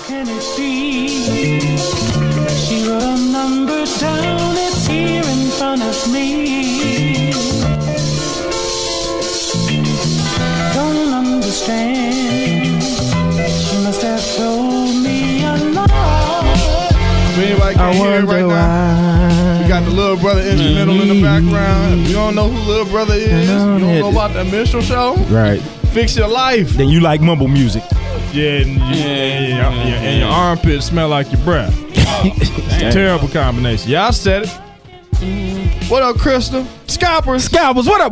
can it be? She wrote a number down, it's here in front of me. Don't understand. She must have told me a lie. For anybody can't hear it right now, we got the Little Brother instrumental in the background. If you don't know who Little Brother is, you don't know about the minstrel show, Right. Fix Your Life. Then you like mumble music. Yeah, and your armpits smell like your breath. Terrible combination. Yeah, I said it. What up, Crystal? Scalpers. What up?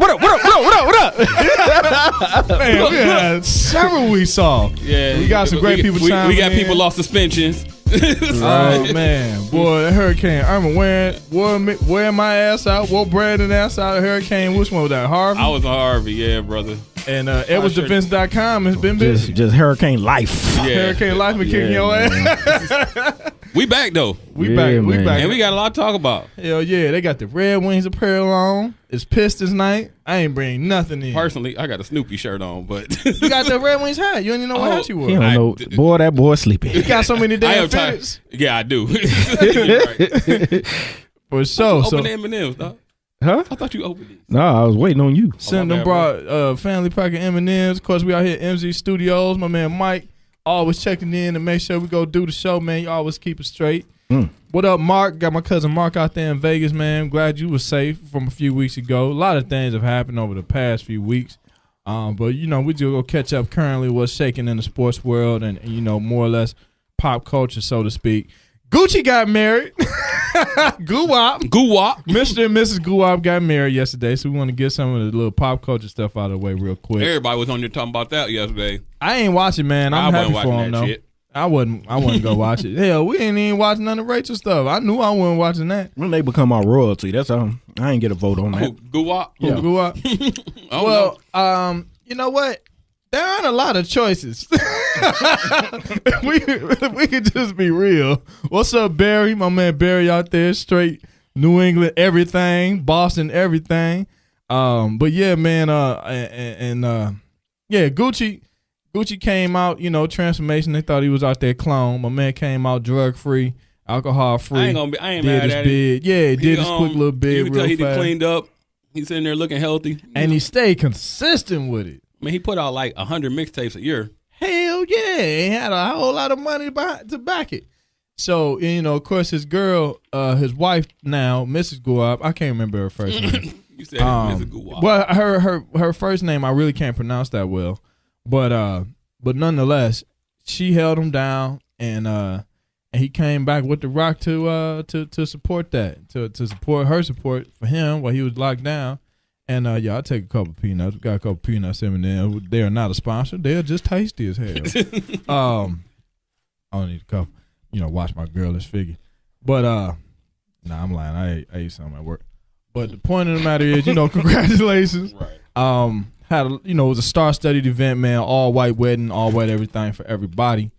Man, we had several weeks off. Yeah, we got some great people chiming We got in. people lost suspensions. Oh man, boy, that Hurricane Irma wearing my ass out, wore Brandon ass out of Hurricane. Which one was that? Harvey? I was a Harvey, yeah, brother. And EdwardsDefense.com has been busy. Just Hurricane Life. Yeah. Hurricane Life been kicking your ass. We back though, We Yeah, back. We man. back. and we got a lot to talk about. Hell yeah, they got the Red Wings apparel on. It's Pistons night. I ain't bring nothing in. Personally, I got a Snoopy shirt on, but You got the Red Wings hat. You don't even know what hat you He wore. don't know. Boy, that boy sleepy. You got so many I damn am tired. fitteds. Yeah, I do. Right. For sure. Open So the M&Ms, dog. Huh? I thought you opened it. No, I was waiting on you. Send my them bad, brought family pack of M&Ms. Of course, we out here at MZ Studios. My man Mike always checking in to make sure we go do the show, man. You always keep it straight. What up, Mark? Got my cousin Mark out there in Vegas, man. Glad you were safe from a few weeks ago. A lot of things have happened over the past few weeks. But, you know, we just go catch up currently what's shaking in the sports world and, you know, more or less pop culture, so to speak. Gucci got married. Guwap. Mr. and Mrs. Guwap got married yesterday, so we want to get some of the little pop culture stuff out of the way real quick. Everybody was on there talking about that yesterday. I ain't watching, man. I'm I happy wasn't for watching him, that though. shit. I wouldn't go watch it. Hell, we ain't even watching none of Rachel stuff. I knew I wasn't watching that. When they become our royalty, that's I ain't get a vote on that. Guwap? Yeah. Guwap. Well, You know what? There aren't a lot of choices. we could just be real. What's up, Barry? My man Barry out there, straight New England everything, Boston everything. But yeah, man. Yeah, Gucci came out. You know, transformation. They thought he was out there clone. My man came out drug free, alcohol free. I ain't mad did his at bid. Yeah, he did his quick little You bid can real tell he fast. cleaned up. He's sitting there looking healthy. And he stayed consistent with it. I mean, he put out like 100 mixtapes a year. Hell yeah, he had a whole lot of money to back it. So, you know, of course, his girl, his wife now, Mrs. Guwap, I can't remember her first name. You said Mr. Guwap. Well, her first name I really can't pronounce that well, but nonetheless, she held him down, and he came back with the rock to support that, to support her support for him while he was locked down. And I'll take a couple peanuts. We got a couple peanuts in there. They are not a sponsor. They are just tasty as hell. I don't need a couple. You know, watch my girlish figure. But nah, I'm lying. I ate something at work. But the point of the matter is, you know, congratulations. Right. Had a, you know, it was a star-studded event, man. All white wedding, all white everything for everybody.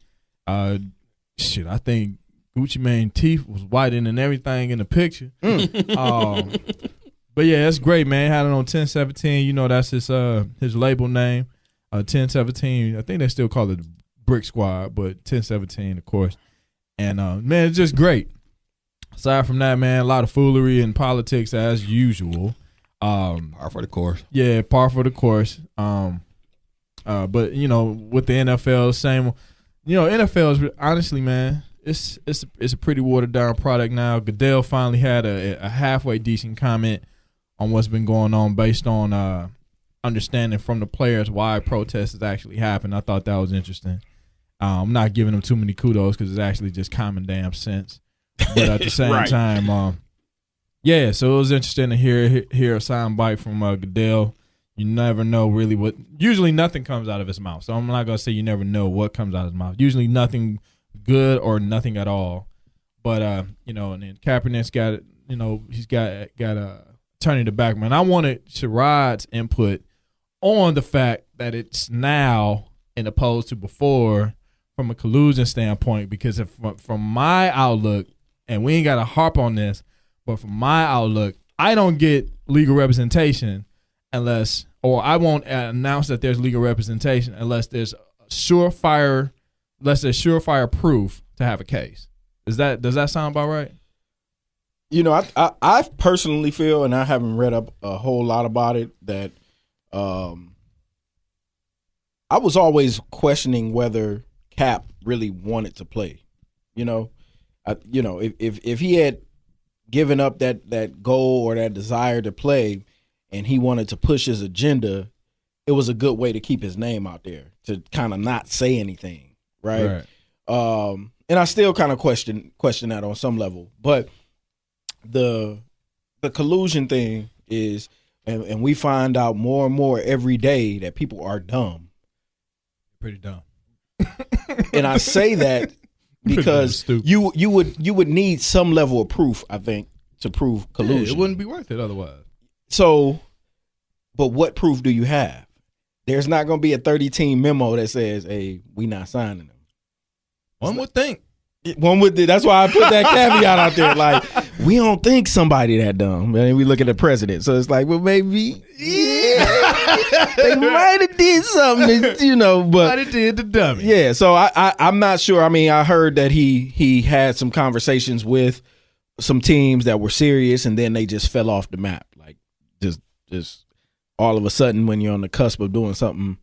I think Gucci Mane teeth was whiter than everything in the picture. But yeah, that's great, man. Had it on 1017. You know, that's his label name. 1017. I think they still call it Brick Squad, but 1017, of course. And man, it's just great. Aside from that, man, a lot of foolery and politics as usual. Par for the course. Yeah, par for the course. But you know, with the NFL, same. You know, NFL is honestly, man, it's a pretty watered down product now. Goodell finally had a halfway decent comment on what's been going on based on understanding from the players why protests has actually happened. I thought that was interesting. I'm not giving them too many kudos because it's actually just common damn sense. But at the same Right. time, yeah, so it was interesting to hear a sound bite from Goodell. You never know really what. Usually nothing comes out of his mouth. So I'm not gonna say you never know what comes out of his mouth. Usually nothing good or nothing at all. But you know, and then Kaepernick's got, you know, he's got turning the back, man. I wanted Sherrod's input on the fact that it's now, and opposed to before, from a collusion standpoint. Because if from my outlook, and we ain't got to harp on this, but from my outlook, I don't get legal representation unless, or I won't announce that there's legal representation unless there's surefire let's say, surefire proof to have a case. Does that sound about right? You know, I personally feel, and I haven't read up a whole lot about it, that I was always questioning whether Cap really wanted to play. You know, if he had given up that goal or that desire to play, and he wanted to push his agenda, it was a good way to keep his name out there, to kind of not say anything, right? And I still kind of question that on some level, but the collusion thing is, and we find out more and more every day that people are dumb. Pretty dumb. And I say that because you would need some level of proof, I think, to prove collusion. Yeah, it wouldn't be worth it otherwise. So, but what proof do you have? There's not going to be a 30-team memo that says, "Hey, we not signing them." One would think. That's why I put that caveat out there. Like, we don't think somebody that dumb. And we look at the president. So it's like, well, maybe, they might have did something, but Might have did the dummy. yeah. So I'm not sure. I mean, I heard that he had some conversations with some teams that were serious, and then they just fell off the map. Like, just all of a sudden, when you're on the cusp of doing something,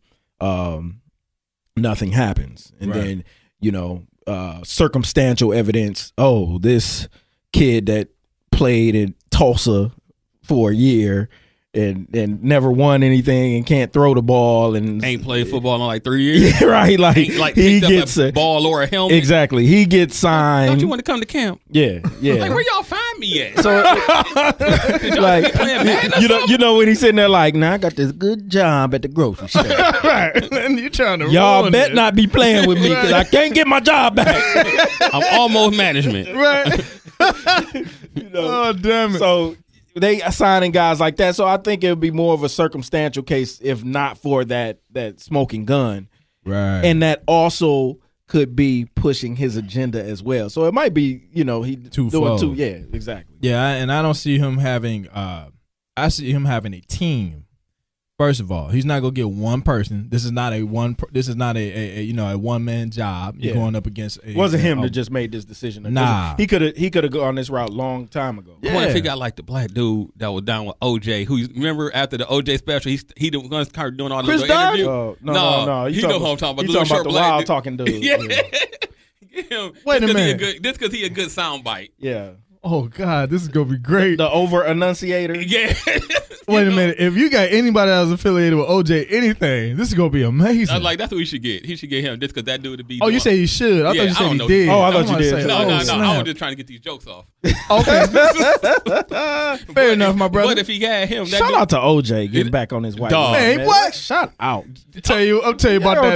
nothing happens, and then circumstantial evidence. Oh, this kid that played in Tulsa for a year and never won anything and can't throw the ball and Ain't played football in like 3 years. yeah, right. Like, Ain't like he picked gets up a ball or a helmet. exactly. He gets signed. Don't you want to come to camp? Yeah. Like, where y'all find me at? So Did y'all like be playing Madden or something? you know when he's sitting there like, nah, I got this good job at the grocery store. Right. And you trying to Y'all ruin bet it. not be playing with me because I can't get my job back. I'm almost management. Right. Oh, damn it. So they assigning guys like that. So I think it would be more of a circumstantial case if not for that smoking gun. Right. And that also could be pushing his agenda as well. So it might be, he doing Twofold. two. Yeah, exactly. Yeah, and I don't see him having I see him having a team. First of all, he's not gonna get one person. This is not a one one man job. You're Yeah. going up against It wasn't him that just made this decision. Nah. He could have gone this route long time ago. Yeah. I wonder if he got like the black dude that was down with OJ, who remember after the OJ special, he the one started doing all the Chris little Dunn? interview. No. He know who I'm talking about. You The little talking short about the black wild dude. talking dude. Yeah. Wait a minute. This because he a good soundbite. Yeah. Oh God, this is gonna be great. The over enunciator. Yeah. Wait a minute. If you got anybody else affiliated with OJ anything, this is gonna be amazing. I was like, that's what we should get. He should get him just because that dude would be. Oh, you doing- say he should. I Yeah, thought you I said don't he know. did. Oh, I thought I'm you gonna did. say, No, oh, no. I snap. was just trying to get these jokes off. Okay. Fair enough, my brother. But if he had him, that Shout dude, out to OJ getting back on his white Dog. woman, Man, what? Shout out. I'll tell you about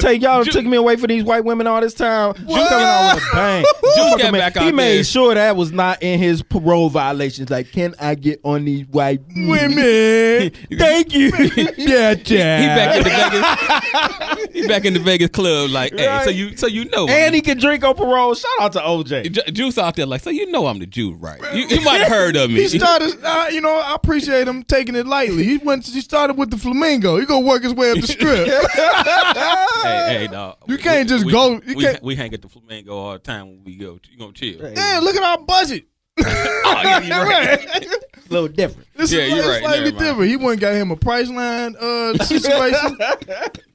that. Y'all took me away for these white women all this time. You coming out with a bang. Juice got Man, back he out made there. sure that was not in his parole violations. Like, can I get on these white Women. Thank you. Yeah, Jack. He back in the Vegas. He back in the Vegas club. Like, hey, Right. so you know, And he can drink on parole. Shout out to OJ. Juice out there. Like, so you know I'm the Jew, right? You might have heard of me. He started, I appreciate him taking it lightly. He started with the flamingo. He gonna work his way up the strip. Hey, dog. You can't just go- you can't- We hang at the Flamingo all the time when we go. You gonna chill? Damn, look at our budget. Oh, yeah, you're right. A little different. This Yeah, is you're right. slightly Never mind. different. He went and got him a Priceline situation.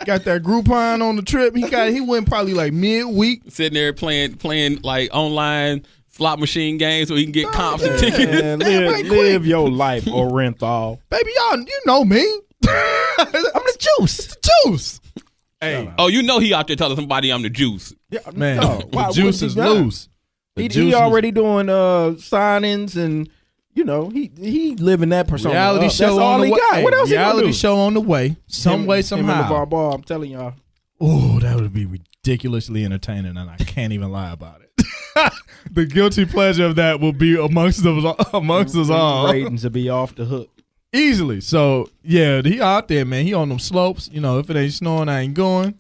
Got that Groupon on the trip. He went probably like midweek. Sitting there playing like online slot machine games so he can get comps and tickets. Man, right live your life, Orenthal. Baby, y'all, you know me. I'm the juice. It's the juice. Hey, Oh, you know he out there telling somebody I'm the juice. man, No, the juice is loose. The juice He is- already doing signings and he living that persona. reality up. show That's on all the he way. got. What else he gonna reality do? show on the way. Some way, Him and LeVar somehow. Ball, I'm telling y'all. Oh, that would be ridiculously entertaining, and I can't even lie about it. The guilty pleasure of that will be amongst us all. Ratings to be off the hook. Easily. So yeah, he out there, man. He on them slopes. If it ain't snowing, I ain't going.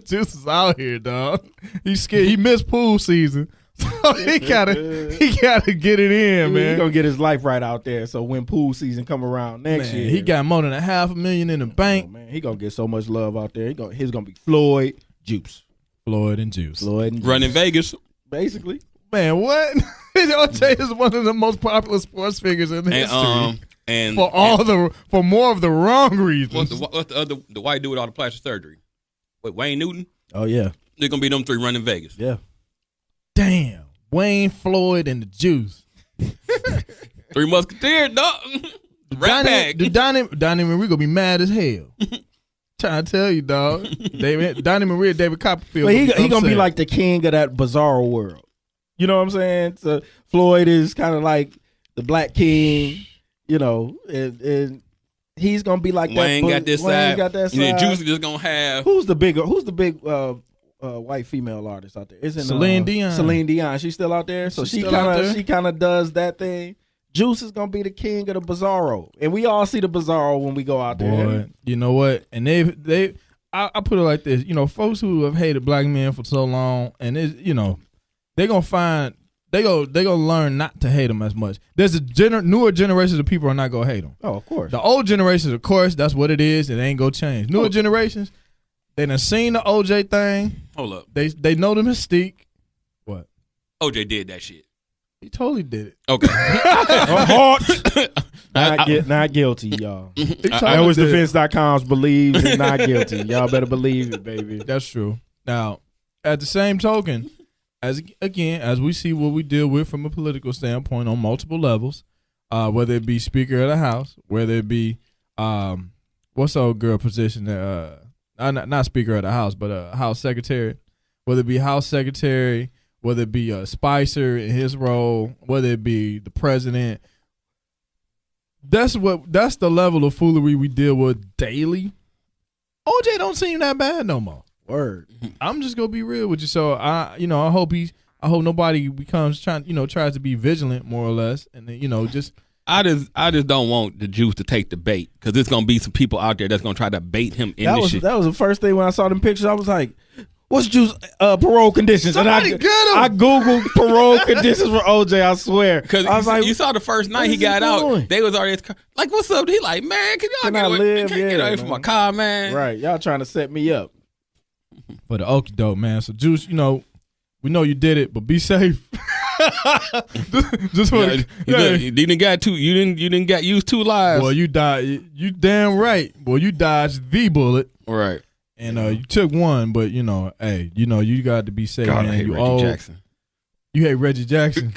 Juice is out here, dog. He's scared. He missed pool season, so he gotta get it in, He man. gonna get his life right out there. So when pool season come around next Man, year, he got more than $500,000 in the oh, bank. man, he gonna get so much love out there. He's gonna be Floyd Juice. Floyd and Juice. Floyd and Running Vegas. basically. Man, what? OJ is one of the most popular sports figures in history. And For more of the wrong reasons. what's the white dude with all the plastic surgery? With Wayne Newton? Oh yeah, They're gonna be them three running Vegas. yeah. Damn. Wayne, Floyd, and the Juice. Three Musketeers, dog. Rat Pack. Donnie Marie gonna be mad as hell. Trying to tell you, dog. Donnie Marie and David Copperfield. But he gonna be upset. like the king of that bizarro world. You know what I'm saying? So Floyd is kind of like the black king. You know, and he's gonna be like Wayne that. got this Wayne side. got that And then side. Juice is just gonna have. Who's the big white female artist out there? Isn't Celine Dion. Celine Dion. She's still out there. So She's she still out there? kind of does that thing. Juice is gonna be the king of the bizarro, and we all see the bizarro when we go out there. Boy, you know what? And I put it like this. You know, folks who have hated black men for so long, and they're gonna find they gonna learn not to hate them as much. There's a newer generations of people are not gonna hate them. Oh, of course. The old generations, of course, that's what it is. It ain't gonna change. Newer generations, they done seen the OJ thing. Hold up. They know the mystique. What? OJ did that shit. He totally did it. Okay. Not guilty, y'all. He That totally was did it. defense.com's believes is not guilty. Y'all better believe it, baby. That's true. Now, at the same token, as we see what we deal with from a political standpoint on multiple levels, whether it be Speaker of the House, whether it be what's the old girl position that not Speaker of the House, but House Secretary, whether it be House Secretary, whether it be Spicer in his role, whether it be the president. That's the level of foolery we deal with daily. OJ don't seem that bad no more. Word. I'm just gonna be real with you. So I hope nobody tries to be vigilant more or less, and then, just I just don't want the Juice to take the bait, because there's gonna be some people out there that's gonna try to bait him in this shit. That was the first thing when I saw them pictures. I was like, "What's Juice parole conditions?" Somebody and get him. I googled parole conditions for OJ. I swear, Because I was like, you saw the first night what he is got he out, doing? they was already like, "What's up?" He like, "Man, can y'all Can I get live? get away Yeah, from man. my car, man?" right? Y'all trying to set me up. for the okie doke, man. So Juice, we know you did it, but be safe. Just for You didn't got two. You didn't got used 2 lives. Well, you died. You damn right. Well, you dodged the bullet, Right. and you took one. But hey, you got to be safe, God, man. I hate You Reggie old. Jackson. You hate Reggie Jackson.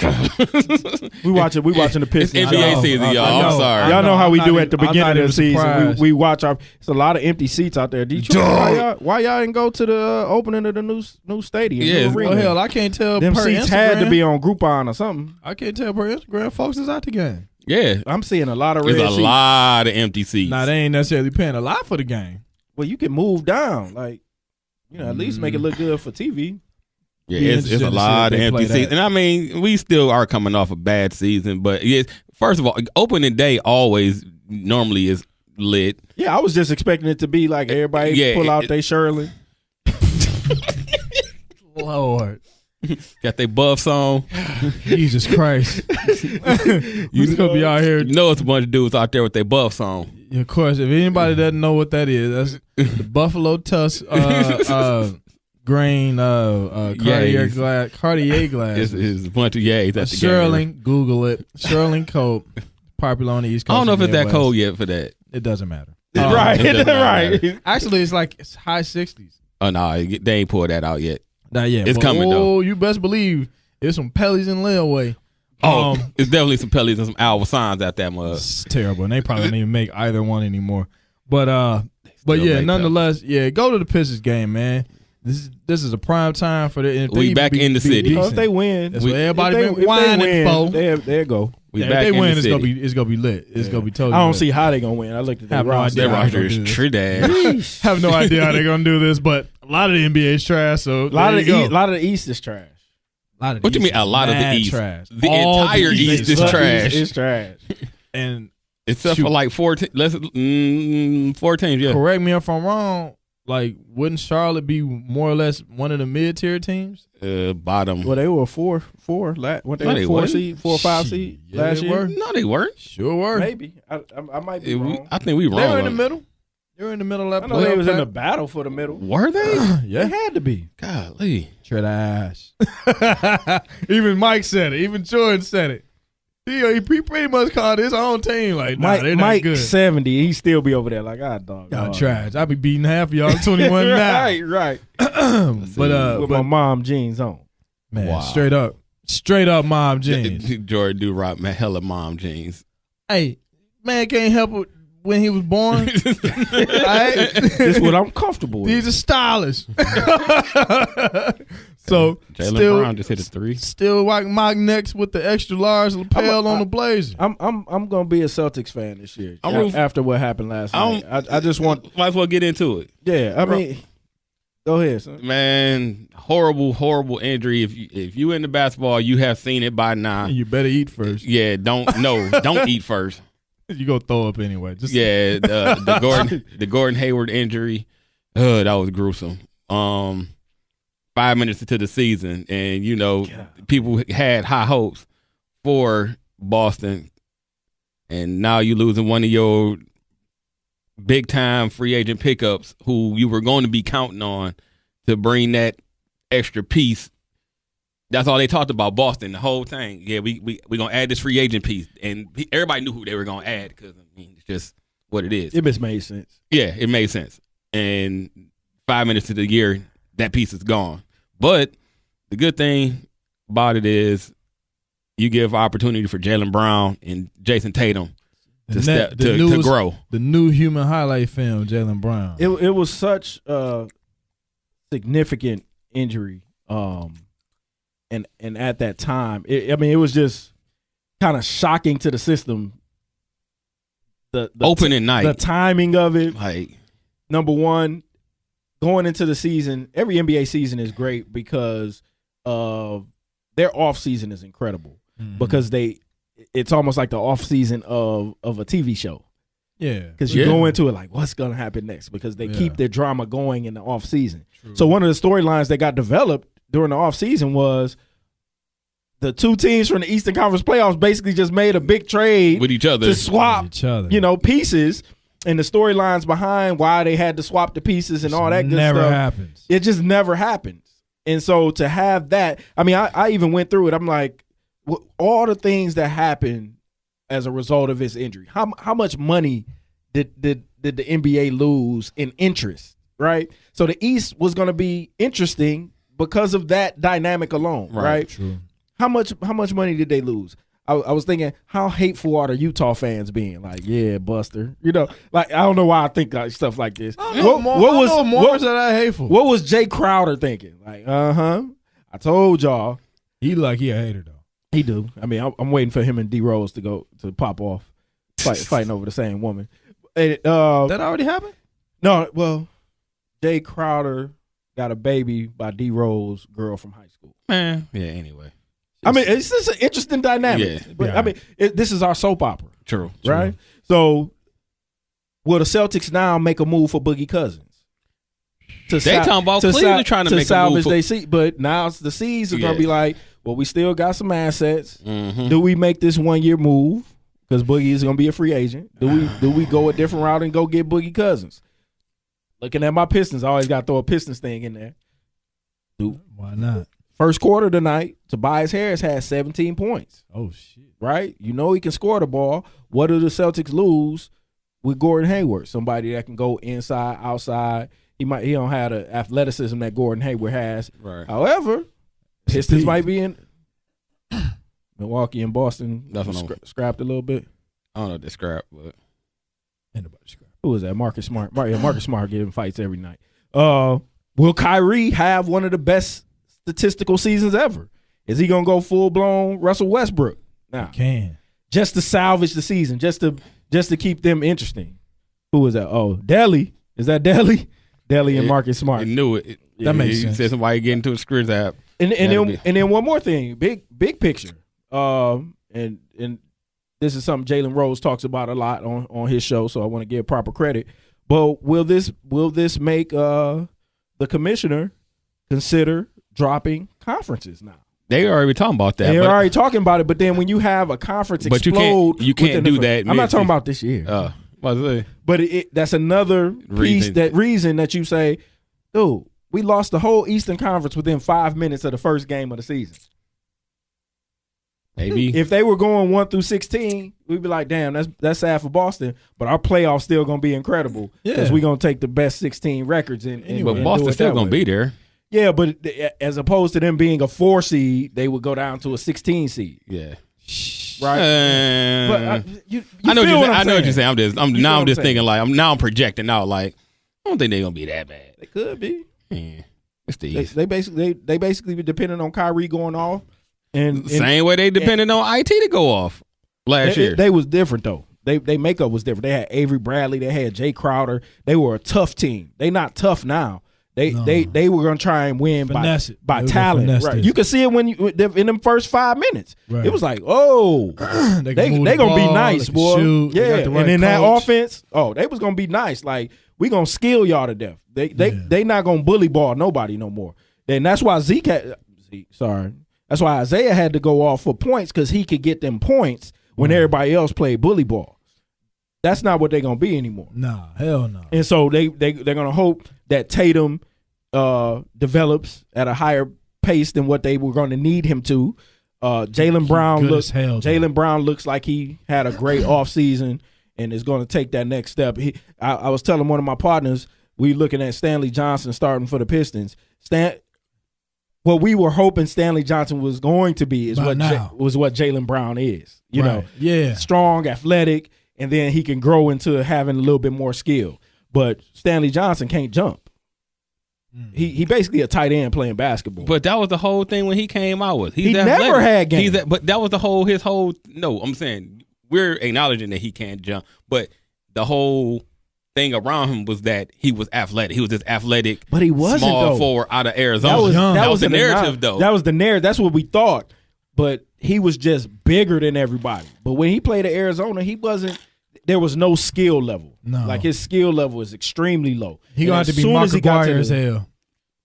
We watching the Pistons. It's NBA season, y'all. I'm sorry. Y'all know how we I'm do not at the even- I'm beginning not of the even season. surprised. We watch it's a lot of empty seats out there. Detroit, why y'all didn't go to the opening of the new stadium? Yeah, new arena? Oh hell, I can't tell. Them per seats Instagram. had to be on Groupon or something. I can't tell per Instagram. Folks is out the game. Yeah. I'm seeing a lot of red There's a seats. lot of empty seats. Now they ain't necessarily paying a lot for the game. Well, you can move down, at least make it look good for TV. Yeah, Be it's interested a to see lot if of they empty play seats. that. And I mean, we still are coming off a bad season, but yes, first of all, opening day always normally is lit. Yeah, I was just expecting it to be like everybody Yeah, pull out their Shirley. Lord, Got their buffs on. Jesus Christ! You gonna be out here? You know it's a bunch of dudes out there with their buffs on. Of course, if anybody doesn't know what that is, that's the Buffalo Tusk grain Cartier glass. It's a bunch of yays at the game. Sherling, Google it. Sherling Coat, popular on the East Coast. I don't know if and it's that Midwest. cold yet for that. It doesn't matter. Right, it doesn't matter. right. Actually, it's high 60s. Oh no, they ain't pulled that out yet. Not yet. It's but, coming, though. you best believe there's some Pellies in layaway. Oh, it's definitely some Pellies and some Alva signs out that mug. It's terrible, and they probably don't even make either one anymore. But yeah, make nonetheless, go to the Pistons game, man. This is a prime time for the. if they We even back in the city. If they win, That's what everybody if been whining for. there go. We Yeah, back if in they win, the city. it's gonna be lit. It's gonna be totally. I don't lit. see how they gonna win. I looked at Have that no roster. idea. That how they roster gonna is do this. trash. Have no idea how they're gonna do this, but a lot of the NBA is trash. So A lot there of you go. lot of the East is trash. Lot of the What you East mean a lot of the mad East? Trash. The All entire East is trash. It's trash. And Except Shoot. for like 4 teams, yeah. correct me if I'm wrong. Like, wouldn't Charlotte be more or less one of the mid-tier teams? Bottom. Well, they were four. What No, they they were 4 wasn't. seed, 4 or 5 seed Yeah, last they year. were. No, they weren't. Sure were. Maybe I might be wrong. I think we wrong. They were in the on it. middle. They were in the middle of I that know they was in the playoff. battle for the middle. Were they? They had to be. Golly. Tread ass. Even Mike said it. Even Jordan said it. He pretty much called his own team like, nah, they're not Mike good. 70, he still be over there like, dog. Y'all trash. I be beating half of y'all 21 now. Right. But With my mom jeans on. man, Wow. straight up mom jeans. Jordan do rock man hella mom jeans. Hey, man can't help it when he was born. Alright? This is what I'm comfortable with. He's a stylist. So Jaylen Brown just hit a 3. still rocking mock necks with the extra large lapel on the blazer. I'm gonna be a Celtics fan this year. I'm rooting- After what happened last night. I just want Might as well get into it. I mean go ahead, son. Man, horrible injury. If you into basketball, you have seen it by now. You better eat first. Yeah, don't eat first. You go throw up anyway. Just Yeah, the Gordon Hayward injury. That was gruesome. 5 minutes into the season, and people had high hopes for Boston, and now you losing one of your big time free agent pickups who you were going to be counting on to bring that extra piece. That's all they talked about, Boston, the whole thing. Yeah, we gonna add this free agent piece, and everybody knew who they were gonna add because it's just what it is. It just made sense. Yeah, it made sense. And 5 minutes to the year, that piece is gone. But the good thing about it is you give opportunity for Jaylen Brown and Jason Tatum to grow. The new human highlight film, Jaylen Brown. It was such a significant injury. And at that time, it was just kind of shocking to the system. The Opening night. the timing of it. Like, Number one, going into the season, every NBA season is great because their off season is incredible because it's almost like the off season of a TV show. Yeah, Because you go into it like, what's going to happen next? Because they keep their drama going in the off season. So one of the storylines that got developed during the off season was the two teams from the Eastern Conference playoffs basically just made a big trade with each other. to swap, each other. pieces, and the storylines behind why they had to swap the pieces and all that good never stuff. happens. It just never happens. And so to have that, I mean, I even went through it. I'm like, all the things that happened as a result of his injury. How much money did the NBA lose in interest, right? So the East was going to be interesting because of that dynamic alone, right? True. How much money did they lose? I was thinking, how hateful are the Utah fans being? Like, yeah, Buster. Like, I don't know why I think like stuff like this. What that hateful? What was Jay Crowder thinking? Like, I told y'all. He a hater though. He do. I mean, I'm waiting for him and D Rose to go to pop off, fighting over the same woman. And, That already happened? no, well, Jay Crowder got a baby by D Rose girl from high school. Man, yeah, anyway. I mean, it's just an interesting dynamic. Yeah. But, I mean, this is our soap opera, True. right? So, will the Celtics now make a move for Boogie Cousins? They talking about Cleveland trying to make a salvage move. They see, but now the C's are going to be like, well, we still got some assets. Mm-hmm. Do we make this 1 year move because Boogie is going to be a free agent? Do we go a different route and go get Boogie Cousins? Looking at my Pistons, I always got to throw a Pistons thing in there. Why not? First quarter tonight, Tobias Harris had 17 points. Oh shit. Right? You know he can score the ball. What do the Celtics lose with Gordon Hayward? Somebody that can go inside, outside. He don't have the athleticism that Gordon Hayward has. Right. However, Pistons might be in Milwaukee and Boston. That's what I'm- Scrapped a little bit. I don't know the scrap, but Ain't nobody scrap. Who was that? Marcus Smart. Marcus Smart getting fights every night. Will Kyrie have one of the best statistical seasons ever? Is he gonna go full blown Russell Westbrook? Nah. Can. Just to salvage the season, just to keep them interesting. Who is that? Oh, Delly. Is that Delly? Delly and Marcus Smart. he knew it. That makes He sense. said somebody getting into a script app. And then one more thing, big picture. And this is something Jalen Rose talks about a lot on his show, so I want to give proper credit. But will this make the commissioner consider dropping conferences now? They already talking about that. They're but, already talking about it, but then when you have a conference But explode, you can't within do the- that I'm not talking mid-season. about this year. About to say. But that's another piece, reason that you say, dude, we lost the whole Eastern Conference within 5 minutes of the first game of the season. Maybe if they were going 1 through 16, we'd be like, damn, that's sad for Boston. But our playoffs still gonna be incredible because we're gonna take the best 16 records but Boston's still gonna be there. Yeah, but as opposed to them being a 4 seed, they would go down to a 16 seed. Yeah. Right. But I know what you're saying. I'm just thinking like I'm projecting out like I don't think they're gonna be that bad. They could be. Yeah. It's the East. They basically be depending on Kyrie going off. And same way they depended on IT to go off last year. They was different though. They makeup was different. They had Avery Bradley. They had Jay Crowder. They were a tough team. They not tough now. They were gonna try and win by talent. Right. You could see it when in them first 5 minutes. Right. It was like, oh, they gonna be nice, boy. Shoot, yeah, and in that offense, they was gonna be nice. Like we gonna skill y'all to death. They not gonna bully ball nobody no more. And that's why that's why Isaiah had to go off for points because he could get them points when everybody else played bully ball. That's not what they're going to be anymore. Nah, hell no. And so they're going to hope that Tatum develops at a higher pace than what they were going to need him to. Jaylen Brown looks like he had a great offseason and is going to take that next step. I was telling one of my partners, we looking at Stanley Johnson starting for the Pistons. What we were hoping Stanley Johnson was going to be was what Jaylen Brown is. You know, strong, athletic, and then he can grow into having a little bit more skill. But Stanley Johnson can't jump. He basically a tight end playing basketball. But that was the whole thing when he came out with. He never had game. But that was his whole. No, I'm saying we're acknowledging that he can't jump, but the whole thing around him was that he was athletic. He was this athletic, but he wasn't small forward out of Arizona. That was the narrative, though. That was the narrative. That's what we thought. But he was just bigger than everybody. But when he played at Arizona, he wasn't. There was no skill level. No, like his skill level was extremely low. He gonna have to be Mark Aguirre as hell.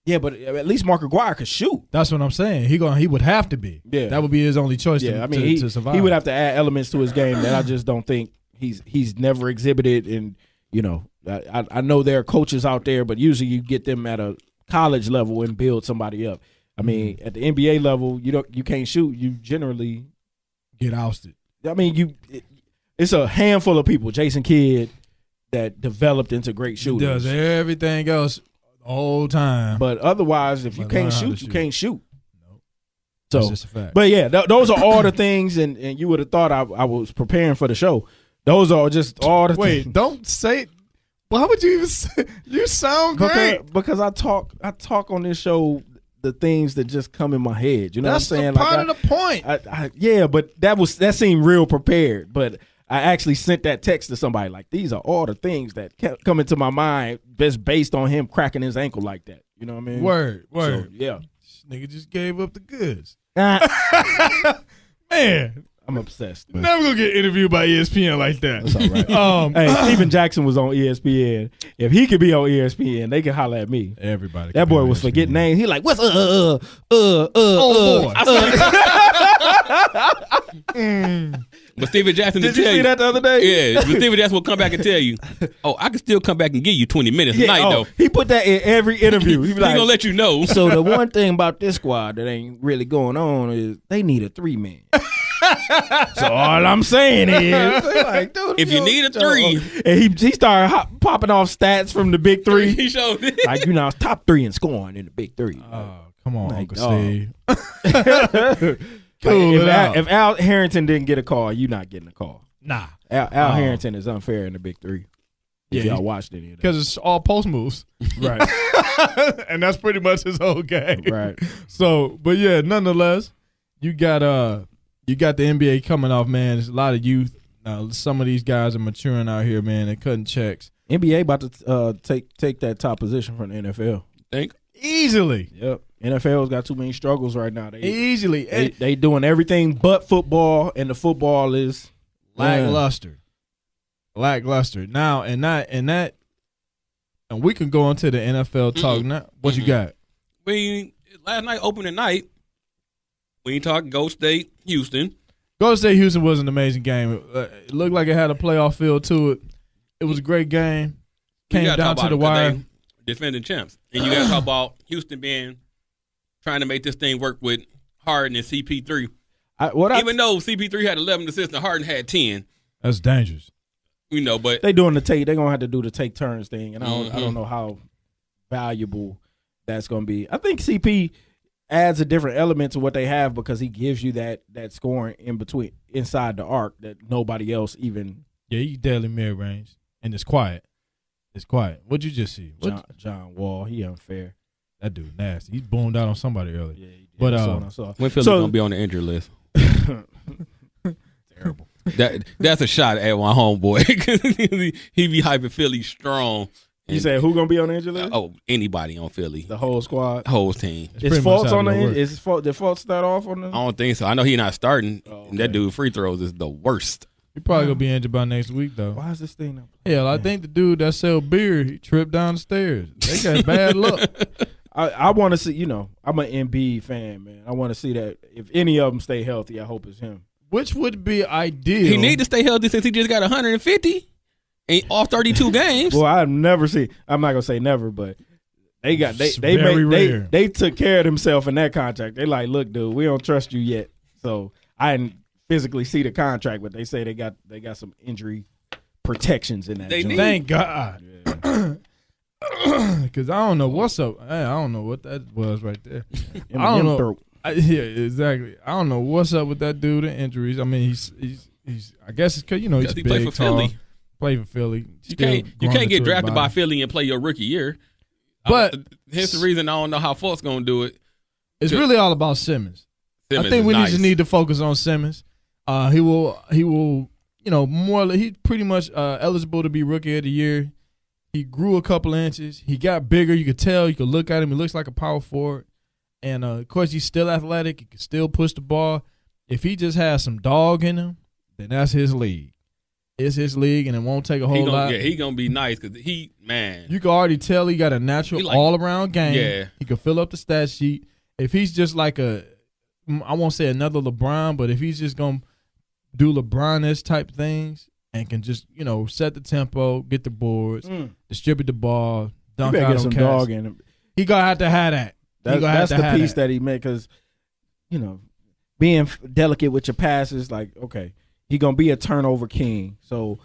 Yeah, but at least Mark Aguirre could shoot. That's what I'm saying. He would have to be. Yeah, that would be his only choice. Yeah, to survive. He would have to add elements to his game that I just don't think he's never exhibited. And you know, I know there are coaches out there, but usually you get them at a college level and build somebody up. I mean, at the NBA level, you can't shoot. You generally get ousted. I mean, it's a handful of people, Jason Kidd, that developed into great shooters. He does everything else the whole time. But otherwise, if you can't shoot, you can't shoot. Nope. So, that's just a fact. But yeah, those are all the things, and you would have thought I was preparing for the show. Those are just all the things. Wait, don't say. Why would you even say? You sound great. Because I talk on this show the things that just come in my head. You know that's what I'm saying? That's part of the point. Yeah, but that seemed real prepared. But I actually sent that text to somebody like, these are all the things that come into my mind just based on him cracking his ankle like that. You know what I mean? Word. So, yeah. This nigga just gave up the goods. Man. I'm obsessed. Man. Never gonna get interviewed by ESPN like that. That's all right. Hey, Steven Jackson was on ESPN. If he could be on ESPN, they can holler at me. Everybody. That boy was forgetting names. He like, what's boy. But Steven Jackson Did you see that the other day? Yeah, but Steven Jackson will come back and tell you, I can still come back and give you 20 minutes tonight, though. He put that in every interview. He gonna let you know. So the one thing about this squad that ain't really going on is they need a 3-man. So all I'm saying is, like, dude, if you need a 3, and he started popping off stats from the big 3. He showed it. Like, top 3 in scoring in the big 3. Oh, come on, Uncle Steve. If Al Harrington didn't get a call, you're not getting a call. Nah, Al Harrington is unfair in the big 3. If y'all watched any of that, because it's all post moves, right? And that's pretty much his whole game, right? So, but yeah, nonetheless, you got the NBA coming off, man. There's a lot of youth. Some of these guys are maturing out here, man. They're cutting checks. NBA about to take that top position from the NFL. Think easily. Yep. NFL's got too many struggles right now. They doing everything but football, and the football is lackluster. Now, and we can go into the NFL talk now. What you got? Last night, opening night, we talk Go State, Houston. Go State, Houston was an amazing game. It looked like it had a playoff feel to it. It was a great game. We Came gotta down talk to the about it 'cause wire. they defending champs, and you got to talk about Houston trying to make this thing work with Harden and CP3. Even though CP3 had 11 assists and Harden had 10, That's dangerous. but they doing the take. They're gonna have to do the take turns thing, and I don't know how valuable that's gonna be. I think CP adds a different element to what they have because he gives you that scoring in between inside the arc that nobody else even. Yeah, he deadly mid range, and it's quiet. It's quiet. What'd you just see? John Wall, he unfair. That dude nasty. He boomed out on somebody earlier. Yeah, he did. But I saw. when Philly gonna be on the injury list? Terrible. That's a shot at my homeboy because he be hyping Philly strong. You said who gonna be on the injury list? Oh, anybody on Philly, The whole squad. whole team. It's Is pretty Fultz much how on the it'll work. is Fultz, did Fultz start off on the? I don't think so. I know he not starting. Oh, okay. And that dude free throws is the worst. He probably gonna be injured by next week though. Why is this thing up? Hell, I think the dude that sell beer, he tripped down the stairs. They got bad luck. I want to see. I'm an Embiid fan, man. I want to see that if any of them stay healthy. I hope it's him. Which would be ideal. He need to stay healthy since he just got 150 and off 32 games. Well, I've never seen. I'm not gonna say never, but they got It's very rare. they took care of themselves in that contract. They like, look, dude, we don't trust you yet. So I didn't physically see the contract, but they say they got some injury protections in that. They joint. need- Thank God. Because I don't know what's up. I don't know what that was right there. In I don't the know. throat. Yeah, exactly. I don't know what's up with that dude and injuries. I mean, he's. I guess it's because he's Because he big, played for tall, Philly. Played for Philly. You still can't growing get into his drafted by body. Philly and play your rookie year. But- here's the reason I don't know how Fultz gonna do it. It's really all about Simmons. Simmons I think is we nice. need to focus on Simmons. He will. More. He's pretty much eligible to be rookie of the year. He grew a couple inches. He got bigger. You could tell. You could look at him. He looks like a power forward. And of course, he's still athletic. He can still push the ball. If he just has some dog in him, then that's his league. It's his league, and it won't take a whole lot. Yeah, he gonna be nice because you You can already tell he got a natural He like- all-around game. Yeah. He can fill up the stat sheet. If he's just like I won't say another LeBron, but if he's just going to do LeBron-esque type things and can just, set the tempo, get the boards, distribute the ball, You dunk better out get on some cats. dog in him. He going to have that. That's the piece that he made because, being delicate with your passes, like, okay, he going to be a turnover king. So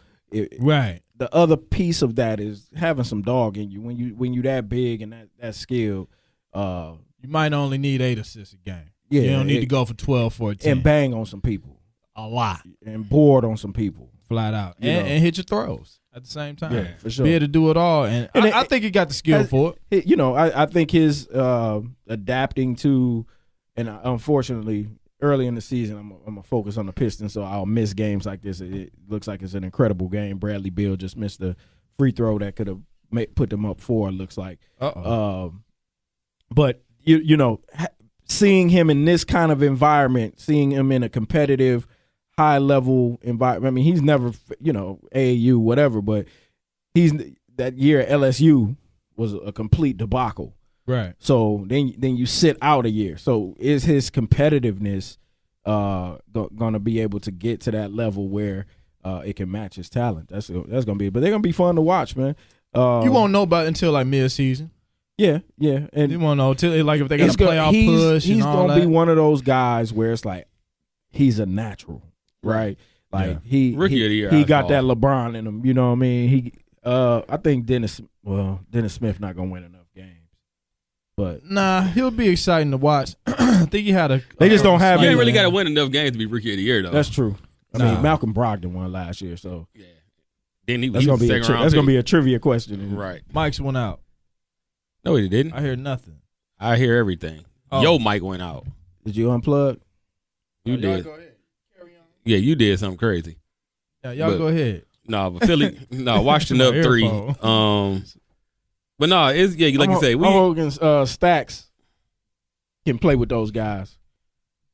Right. the other piece of that is having some dog in you. When you that big and that skilled, You might only need 8 assists a game. Yeah, You don't need it- to go for 12, 14. and bang on some people a lot. and board on some people. Flat out. You know. And hit your throws at the same time. Yeah, for sure. Be able to do it all. And I think he got the skill for it. I think his adapting to, and unfortunately, early in the season, I'm gonna focus on the Pistons, so I'll miss games like this. It looks like it's an incredible game. Bradley Beal just missed the free throw that could have put them up 4. It looks like. But seeing him in this kind of environment, seeing him in a competitive, high level environment. I mean, he's never, AAU, whatever, but that year at LSU was a complete debacle. Right. So then you sit out a year. So is his competitiveness going to be able to get to that level where it can match his talent? That's going to be. But they're going to be fun to watch, man. You won't know about it until like mid-season. Yeah, and You won't know till like if they got a he's gonna- playoff he's- push. He's and all gonna be that. one of those guys where it's like he's a natural, right? Like he Rookie of the year, he I got call. that LeBron in him. You know what I mean? I think Dennis Smith not gonna win enough games, but Nah, he'll be exciting to watch. I think he had a. They just don't have You any- ain't really got to win enough games to be rookie of the year, though. that's true. I Nah. mean, Malcolm Brogdon won last year, so yeah. Then he that's was gonna be a second round that's gonna pick. be a trivia question, Right. Mike's went out. No, he didn't. I hear nothing. I hear everything. Oh. Yo, Mike went out. Did you unplug? You did. Go ahead. Carry on. Yeah, you did something crazy. Yeah, y'all But- go ahead. No, but Philly. No, Washington up My 3. earphone. But no, it's like you say. I'm hoping Stacks can play with those guys.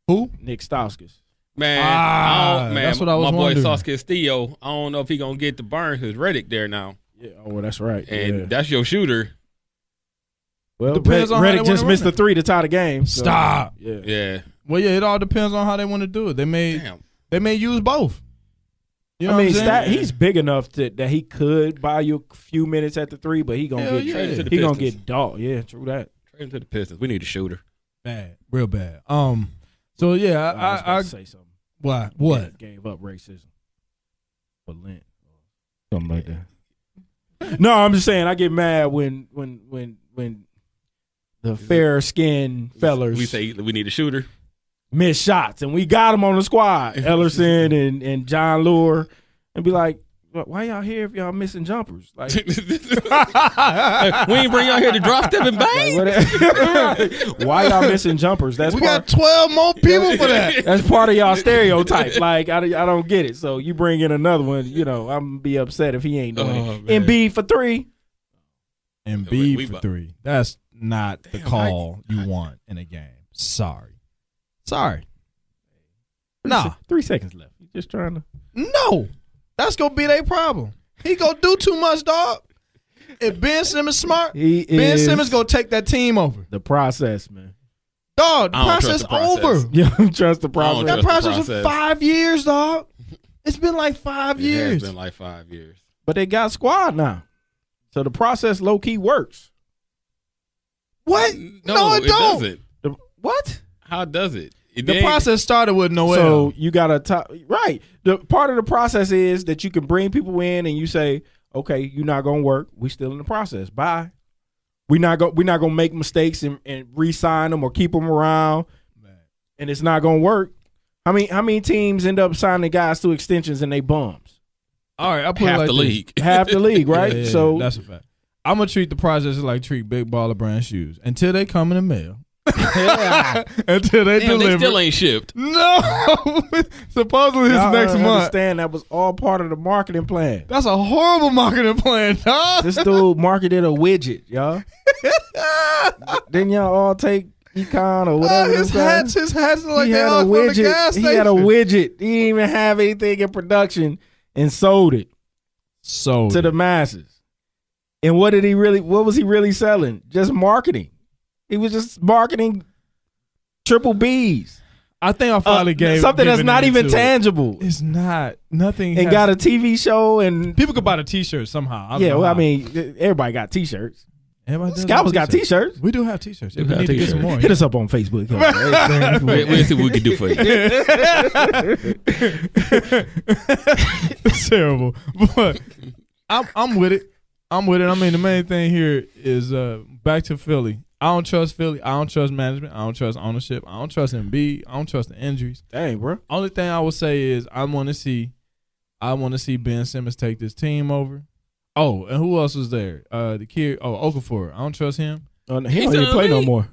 Who? Nick Stauskas. Man, that's what I was my boy wondering. Sauce Castillo. I don't know if he gonna get the burn because Reddick there now, Yeah, well, that's right. and yeah. that's your shooter. Well, Depends on how Reddick they just wanna missed run the 3 to tie the game. so, Stop. Yeah. Yeah, Well, yeah, it all depends on how they want to do it. They may damn. use both. You know I mean, what I'm saying? he's big enough that he could buy you a few minutes at the 3, but he gonna Hell get yeah. he gonna get dogged. Yeah, true that. Trade him to the Pistons. We need a shooter. Bad, real bad. So yeah, I was about I to say something. why what? Gave up racism for Lent, something like that. No, I'm just saying I get mad when the fair skinned fellers We say we need a shooter. miss shots, and we got them on the squad, Ellerson and John Lure, and be like, why y'all here if y'all missing jumpers? Like, We ain't bring y'all here to drop step and bang. why y'all missing jumpers? That's We part, got 12 more people for that. that's part of y'all stereotype. Like, I don't get it. So you bring in another one, I'm gonna be upset if he ain't doing it. man. Embiid for 3. And We- B we- for 3. That's not the call you want in a game. Sorry. Nah. 3 seconds left. You just trying to. No. That's going to be their problem. He going to do too much, dog. If Ben Simmons smart, Ben Simmons going to take that team over. the process, man. Dog, the I don't process trust the process. over. You don't trust the process. That trust the process was process. 5 years, dog. It's been like 5 It years. has been like 5 years. But they got squad now. So the process low key works. What? No, it don't. doesn't. What? How does it? The process started with Noel. So you got to right. The part of the process is that you can bring people in and you say, okay, you're not gonna work. We still in the process. Bye. We're not gonna make mistakes and re-sign them or keep them around. And it's not gonna work. How many teams end up signing guys to extensions and they bums? All right, I put it half like the this. league. Half the league, right? Yeah, So that's a fact. I'm gonna treat the process like treat Big Baller Brand shoes until they come in the mail. Until they Damn, deliver. they still ain't shipped. No, supposedly it's y'all next month. understand that was all part of the marketing plan. That's a horrible marketing plan, dog. This dude marketed a widget, y'all. Didn't y'all all take econ or whatever? His hats are like he they had are a from the widget. gas He station. had a widget. He didn't even have anything in production and sold it So to the masses. And what was he really selling? Just marketing. He was just marketing triple B's. I think I finally gave something that's given not even into it. tangible. It's not nothing. And got a TV show and people could buy the T-shirt somehow. I don't yeah, know well, I how. mean, everybody got T-shirts. Everybody does Scalpers have got T-shirts. We do have T-shirts. If We we got need to get some T-shirts. more. Hit us up on Facebook. We'll see what we can do for you. It's terrible, but I'm with it. I mean, the main thing here is back to Philly. I don't trust Philly. I don't trust management. I don't trust ownership. I don't trust Embiid. I don't trust the injuries. Dang, bro. Only thing I would say is I want to see Ben Simmons take this team over. Oh, and who else was there? The kid. Oh, Okafor. I don't trust him. He don't He's even in the play no league. more.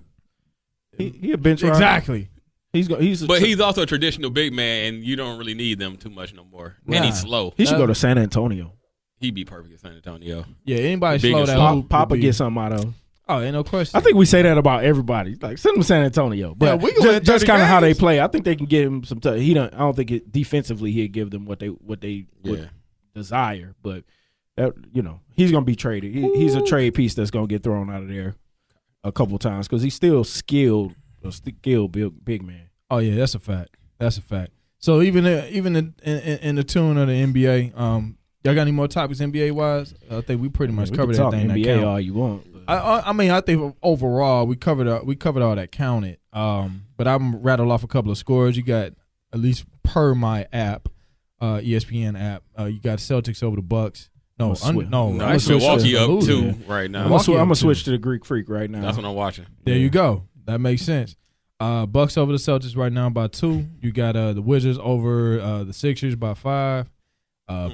He a bench runner. Exactly. But he's also a traditional big man, and you don't really need them too much no more. And Nah. he's slow. He should go to San Antonio. He'd be perfect at San Antonio. Yeah, anybody Big slow and that slow. hoop would Papa be- get something out of him. Oh, ain't no question. I think we say that about everybody. Like send him to San Antonio, but Yeah, we can win just 30 kind of how they games. play. I think they can give him some. I don't think defensively he'd give them what they would Yeah. desire, but that he's gonna be traded. He's a trade piece that's gonna get thrown out of there a couple times because he's still skilled big man. Oh yeah, that's a fact. That's a fact. So even in the tune of the NBA, y'all got any more topics NBA wise? I think we pretty much We covered can talk everything that NBA counted. all you want. but- I mean, I think overall we covered all that counted. But I'm rattled off a couple of scores. You got at least per my app, ESPN app. You got Celtics over the Bucks. No, I'ma switch. no, No, I It's switched Milwaukee to up losing. 2 right I'm now. Milwaukee gonna up switch two. to the Greek Freak right now. That's what I'm watching. There you go. That makes sense. Bucks over the Celtics right now by 2. You got the Wizards over the Sixers by 5.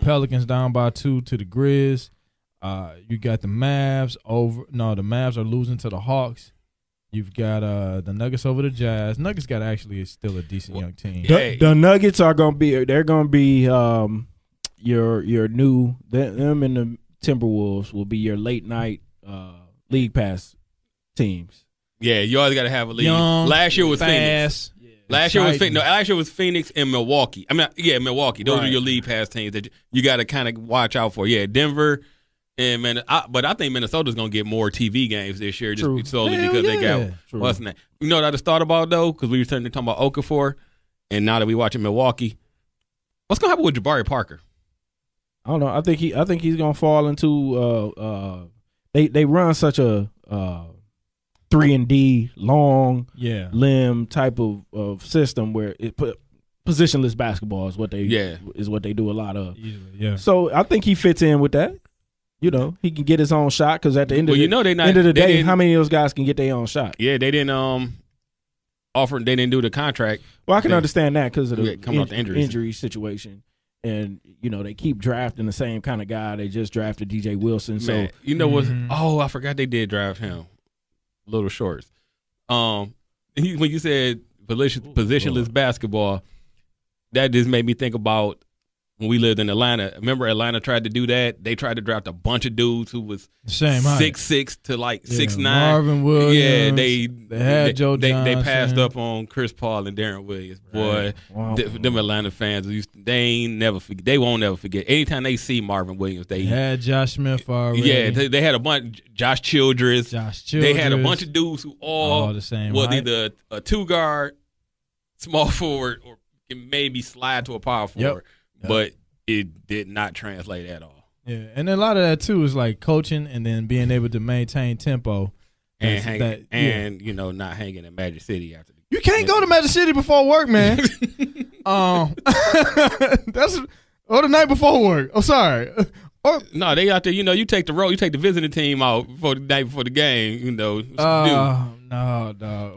Pelicans down by 2 to the Grizz. You got the Mavs over. No, the Mavs are losing to the Hawks. You've got the Nuggets over the Jazz. Nuggets got actually still a decent young team. The Nuggets are gonna be. They're gonna be your new. Them and the Timberwolves will be your late night league pass teams. Yeah, you always got to have a lead. Young, Last year was Phoenix. fast. Last year was exciting. Last year was Phoenix and Milwaukee. Milwaukee. Those are Right. your league pass teams that you got to kind of watch out for. Yeah, Denver and but I think Minnesota's gonna get more TV games this year, just True. solely Hell because they yeah. got True. what's that? You know what I just thought about though, because we were talking about Okafor, and now that we watching Milwaukee, what's gonna happen with Jabari Parker? I don't know. I think he's gonna fall into they run such a 3-and-D long limb type of system where it positionless basketball is what they do a lot of. Yeah. So I think he fits in with that. You know, he can get his own shot because at the end of the day, how many of those guys can get their own shot? Yeah, they didn't they didn't do the contract. Well, I can understand that because of the coming off the injury situation. And, you know, they keep drafting the same kind of guy. They just drafted DJ Wilson. Man, so you know what? Oh, I forgot they did draft him. Little Shorts. When you said positionless basketball, that just made me think about when we lived in Atlanta. Remember Atlanta tried to do that? They tried to draft a bunch of dudes who was 6'6" to like 6'9". Marvin Williams. Yeah, they had Joe Johnson. They passed up on Chris Paul and Darren Williams. Boy, them Atlanta fans, they won't never forget. Anytime they see Marvin Williams, they had Josh Smith already. Yeah, they had a bunch. Josh Childress. They had a bunch of dudes who all the same was height. either a 2-guard, small forward, or can maybe slide to a power forward. But it did not translate at all. Yeah, and a lot of that too is like coaching and then being able to maintain tempo and you know, not hanging in Magic City after. You can't go to Magic City before work, man. That's the night before work. I'm sorry. No, they out there. You know, you take the road, you take the visiting team out for the night before the game. You know, no.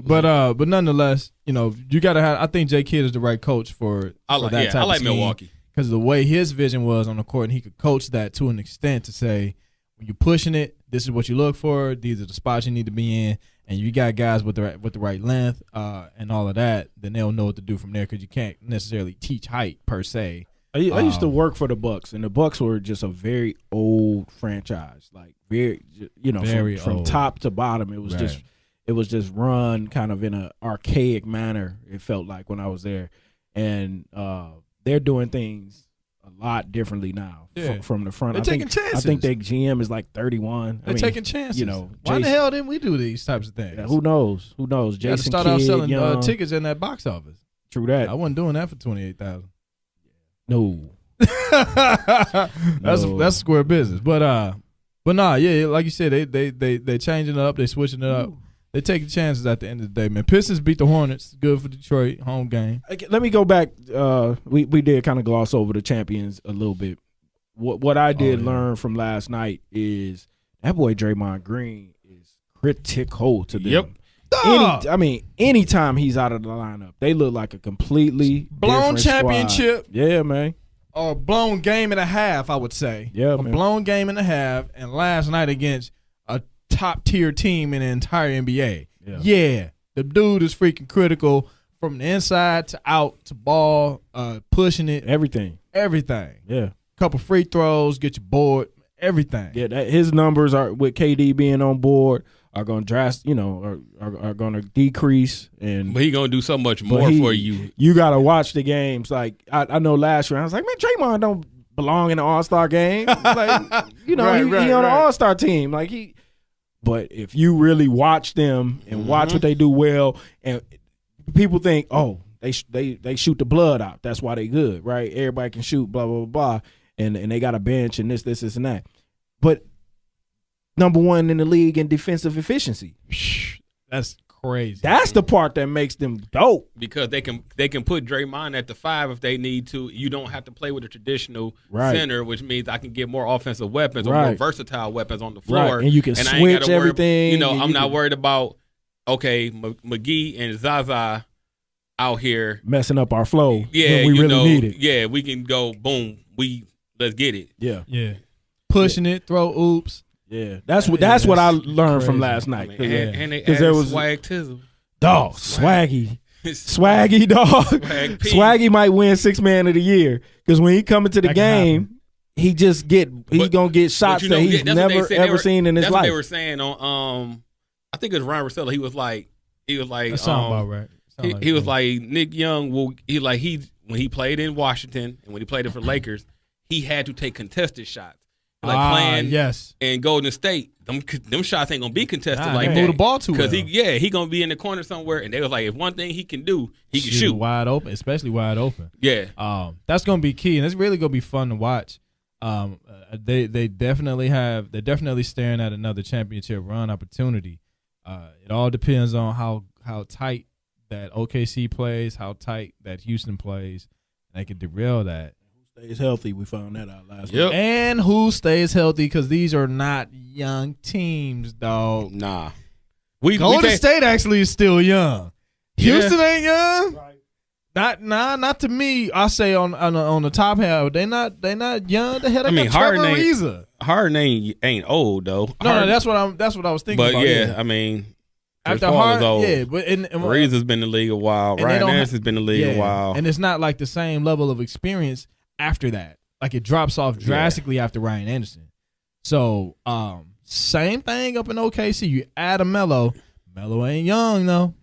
But nonetheless, you know, you gotta have. I think Jay Kidd is the right coach for that type I like of scheme. Milwaukee because the way his vision was on the court, and he could coach that to an extent to say, when you're pushing it, this is what you look for. These are the spots you need to be in, and you got guys with the right length and all of that. Then they'll know what to do from there because you can't necessarily teach height per se. I used to work for the Bucks, and the Bucks were just a very old franchise, like from top to bottom. It was just run kind of in an archaic manner. It felt like when I was there, and they're doing things a lot differently now from the front. They're taking chances. I think their GM is like 31. They're taking chances. You know, why the hell didn't we do these types of things? Yeah, who knows? Jason start Kidd, out selling tickets in that box office. True that. I wasn't doing that for $28,000. No. That's square business. But nah, yeah, like you said, they changing it up, they switching it up. They taking chances at the end of the day, man. Pistons beat the Hornets. Good for Detroit, home game. Let me go back. We did kind of gloss over the champions a little bit. What I did learn from last night is that boy Draymond Green is critical to them. Yep. Anytime he's out of the lineup, they look like a completely blown championship. Squad. Yeah, man. Or blown game and a half, I would say. Yeah, man. Blown game and a half, and last night against a top tier team in the entire NBA. Yeah, the dude is freaking critical from the inside to out to ball, pushing it, everything. Yeah, couple free throws, get you bored, everything. Yeah, his numbers are with KD being on board are going to are going to decrease, but he going to do so much more for you. You got to watch the games. Like I know last year I was like, man, Draymond don't belong in the All-Star game. Like, you know, he on the All-Star team. Like but if you really watch them and watch what they do well, and people think, oh, they shoot the blood out. That's why they good, right? Everybody can shoot, blah blah blah, and they got a bench and this and that. But number one in the league in defensive efficiency. That's crazy. That's the part that makes them dope. Because they can put Draymond at the 5 if they need to. You don't have to play with a traditional center, which means I can get more offensive weapons or more versatile weapons on the floor. Right. And you can switch everything. I'm not worried about, McGee and Zaza out here messing up our flow. Yeah, when we really need it. Yeah, we can go, boom, let's get it. Yeah. Pushing it, throw oops. Yeah, that's what I learned from last night. And they added Swag Tizzle. Dog, Swaggy, dog. Swaggy might win 6th man of the year because when he come into the game, he's gonna get shots that he's never ever seen in his life. That's what they were saying on I think it was Ryan Russillo. He was like that sound about right. He was like Nick Young when he played in Washington and when he played it for Lakers, he had to take contested shots. Like playing in Golden State, them shots ain't gonna be contested like that. Move the ball too well. Because he gonna be in the corner somewhere, and they was like, if one thing he can do, he can shoot wide open, especially wide open. Yeah, that's gonna be key, and it's really gonna be fun to watch. They definitely have. They're definitely staring at another championship run opportunity. It all depends on how tight that OKC plays, how tight that Houston plays. They could derail that. Who stays healthy? We found that out last Yep. week. And who stays healthy, because these are not young teams, dog. Nah. We Golden can't- State actually is still young. Yeah. Houston ain't young. Not to me. I say on the top half, they not young. They had Harden Trevor ain't- Ariza. Harden ain't old though. No, Harden- that's what I was thinking. But about, yeah, I mean, Chris after Paul is Harden, old. yeah, but and Ariza's been in the league a while. and they Ryan don't Anderson's been in the league a while. and it's not like the same level of experience after that. Like it drops off drastically after Ryan Anderson. So same thing up in OKC. You add a Melo. Melo ain't young though.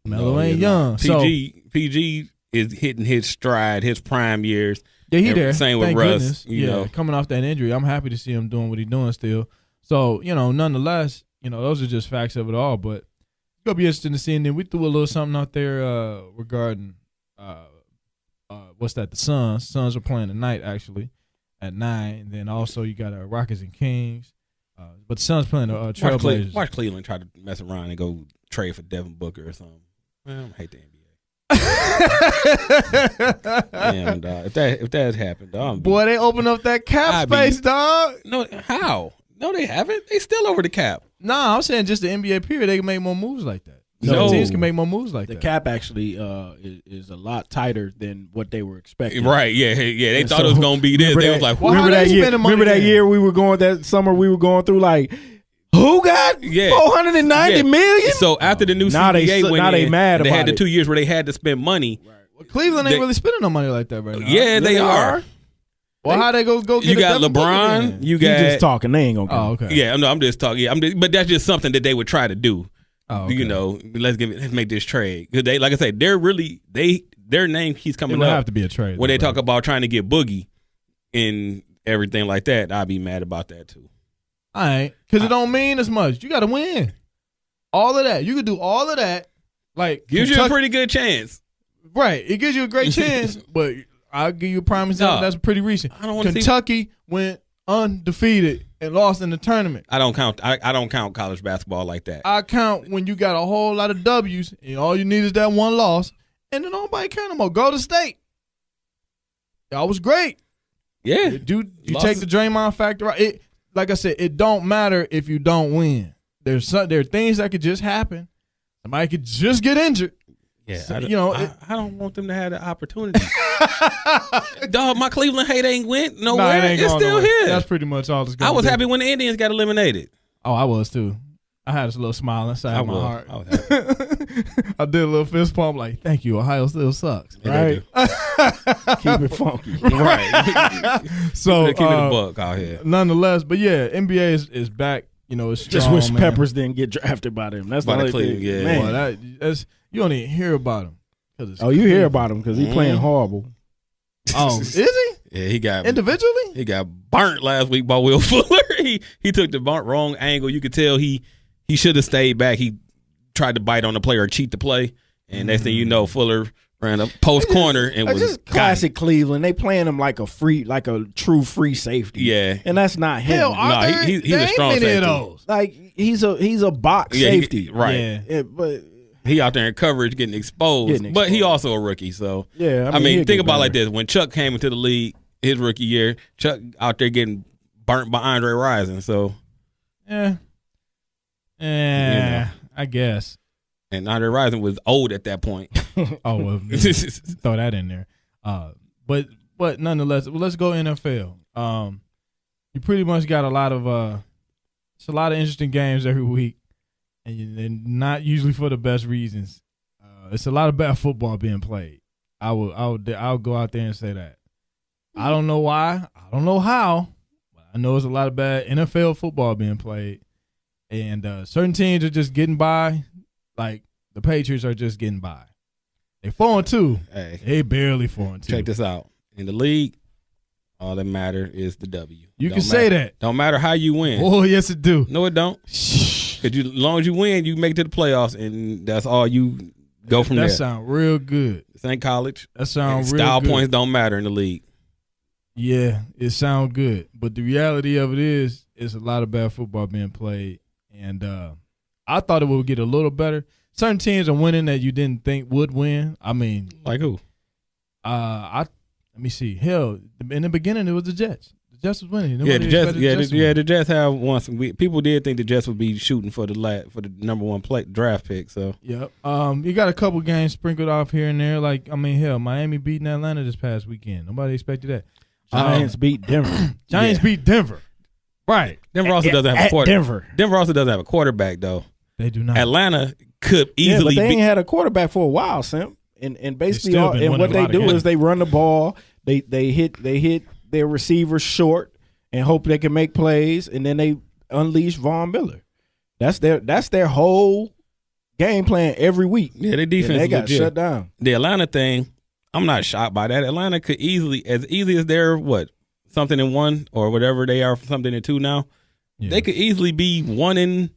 Melo ain't young. So PG is hitting his stride, his prime years. yeah, he and there. same with Thank Russ, goodness. you know. Coming off that injury, I'm happy to see him doing what he's doing still. So nonetheless, those are just facts of it all. But it's gonna be interesting to see. And then we threw a little something out there regarding what's that? The Suns. Suns are playing tonight actually at 9. And then also you got Rockets and Kings. But the Suns playing Trailblazers. Watch Cleveland try to mess around and go trade for Devin Booker or something. Man, I hate the NBA. Damn, dog. If that happened, dog. Boy, they open up that cap I'd be- space, dog. No, how? No, they haven't. They still over the cap. Nah, I'm saying just the NBA period, they can make more moves like that. No. Teams can make more moves like The that. cap actually is a lot tighter than what they were expecting. Right? Yeah. They And thought so, it was gonna be this. remember They that- was like, Well, what? how remember they that year? spending money Remember that then? year we were going that summer we were going through like who got Yeah. 490 Yeah. million? So after the new Now they CBA so- went now they in, mad they had about the it. 2 years where they had to spend money. Well, Cleveland ain't They- really spending no money like that right now. Yeah, they are. Well, how they go get You a got Devin Booker LeBron. then? You You got just talking. They ain't gonna. Oh, okay. Yeah, no, I'm just talking. Yeah, but that's just something that they would try to do. Oh, okay. You know, let's make this trade because they, like I said, their name keeps It coming would up have to be a trade. when they though, talk about trying to get Boogie and everything like that. I'd be mad about that too. All right, because it don't mean as much. You got to win. All of that. You could do all of that. Like Gives you a Kentucky- pretty good chance. right. It gives you a great chance, but I'll give you a prime example. No. That's pretty recent. I don't wanna see- Kentucky went undefeated and lost in the tournament. I don't count. I don't count college basketball like that. I count when you got a whole lot of W's and all you need is that one loss, and then nobody care no more. Go to state. Y'all was great. Yeah, You Losses- take the Draymond factor out. It, like I said, it don't matter if you don't win. There are things that could just happen. Somebody could just get injured. yeah. So, I, it- I don't want them to have the opportunity. Dog, my Cleveland hate ain't went Nah, nowhere. it ain't It's going still nowhere. here. That's pretty much all it's going I to was be. happy when the Indians got eliminated. Oh, I was too. I had this little smile inside my heart. I was happy. I did a little fist pump like, thank you, Ohio still sucks. Yeah, they Right. Keep it funky. Right. So, Keep it a buck out here. nonetheless, but yeah, NBA is back. It's strong, Just wish man. Peppers didn't get drafted by them. That's By the the only thing. Cleveland, yeah. Man. Boy, that's you don't even hear about him. Oh, you hear about him because he playing horrible. Oh, is he Yeah, he got individually? burnt last week by Will Fuller. He took the wrong angle. You could tell he should have stayed back. He tried to bite on the play or cheat the play, and next thing you know, Fuller ran a post corner and It's was just classic Cleveland. They playing him like a true free safety. Yeah. and that's not him. Hell, Nah, are there? he's There a ain't strong many of safety. those. Like he's a box Yeah, safety. right. Yeah. Yeah, but He out there in coverage getting exposed, Getting but he exposed. also a rookie. So yeah, I mean he'll think get about it like better. this: when Chuck came into the league his rookie year, Chuck out there getting burnt by Andre Rison. So Yeah. I guess. and Andre Rison was old at that point. Oh well, throw that in there. But nonetheless, let's go NFL. You pretty much got a lot of it's a lot of interesting games every week, and not usually for the best reasons. It's a lot of bad football being played. I'll go out there and say that. I don't know why. I don't know how. But I know it's a lot of bad NFL football being played, and certain teams are just getting by. Like the Patriots are just getting by. They 4-2. Hey, They barely 4-2. check this out. In the league, all that matter is the W. You Don't can say matter- that. Don't matter how you win. Oh yes, it do. No, it don't. Because as long as you win, you make it to the playoffs, and that's all you go from That there. sound real good. This ain't college. That sound And real style good. points don't matter in the league. Yeah, it sounds good, but the reality of it is, it's a lot of bad football being played, and I thought it would get a little better. Certain teams are winning that you didn't think would win. I mean, Like who? let me see. Hell, in the beginning it was the Jets. The Jets was winning. Yeah, Nobody the Jets. expected Yeah, to win. the Jets have won some. People did think the Jets would be shooting for the number one draft pick. So Yep. You got a couple games sprinkled off here and there. Like, I mean, hell, Miami beating Atlanta this past weekend. Nobody expected that. Giants beat Denver. Giants beat Denver. Right. Denver also doesn't have a At quarterback. Denver. Also doesn't have a quarterback though. They do not. Atlanta could Yeah, but easily they beat. ain't had a quarterback for a while, Sam. And basically, still been and winning what a they lot of do games. is they run the ball. They hit their receivers short and hope they can make plays, and then they unleash Von Miller. That's their whole game plan every week. Yeah, their And defense they is got legit. shut down. The Atlanta thing, I'm not shocked by that. Atlanta could easily as they're something in one or whatever they are, something in two now. Yeah. They could easily be one in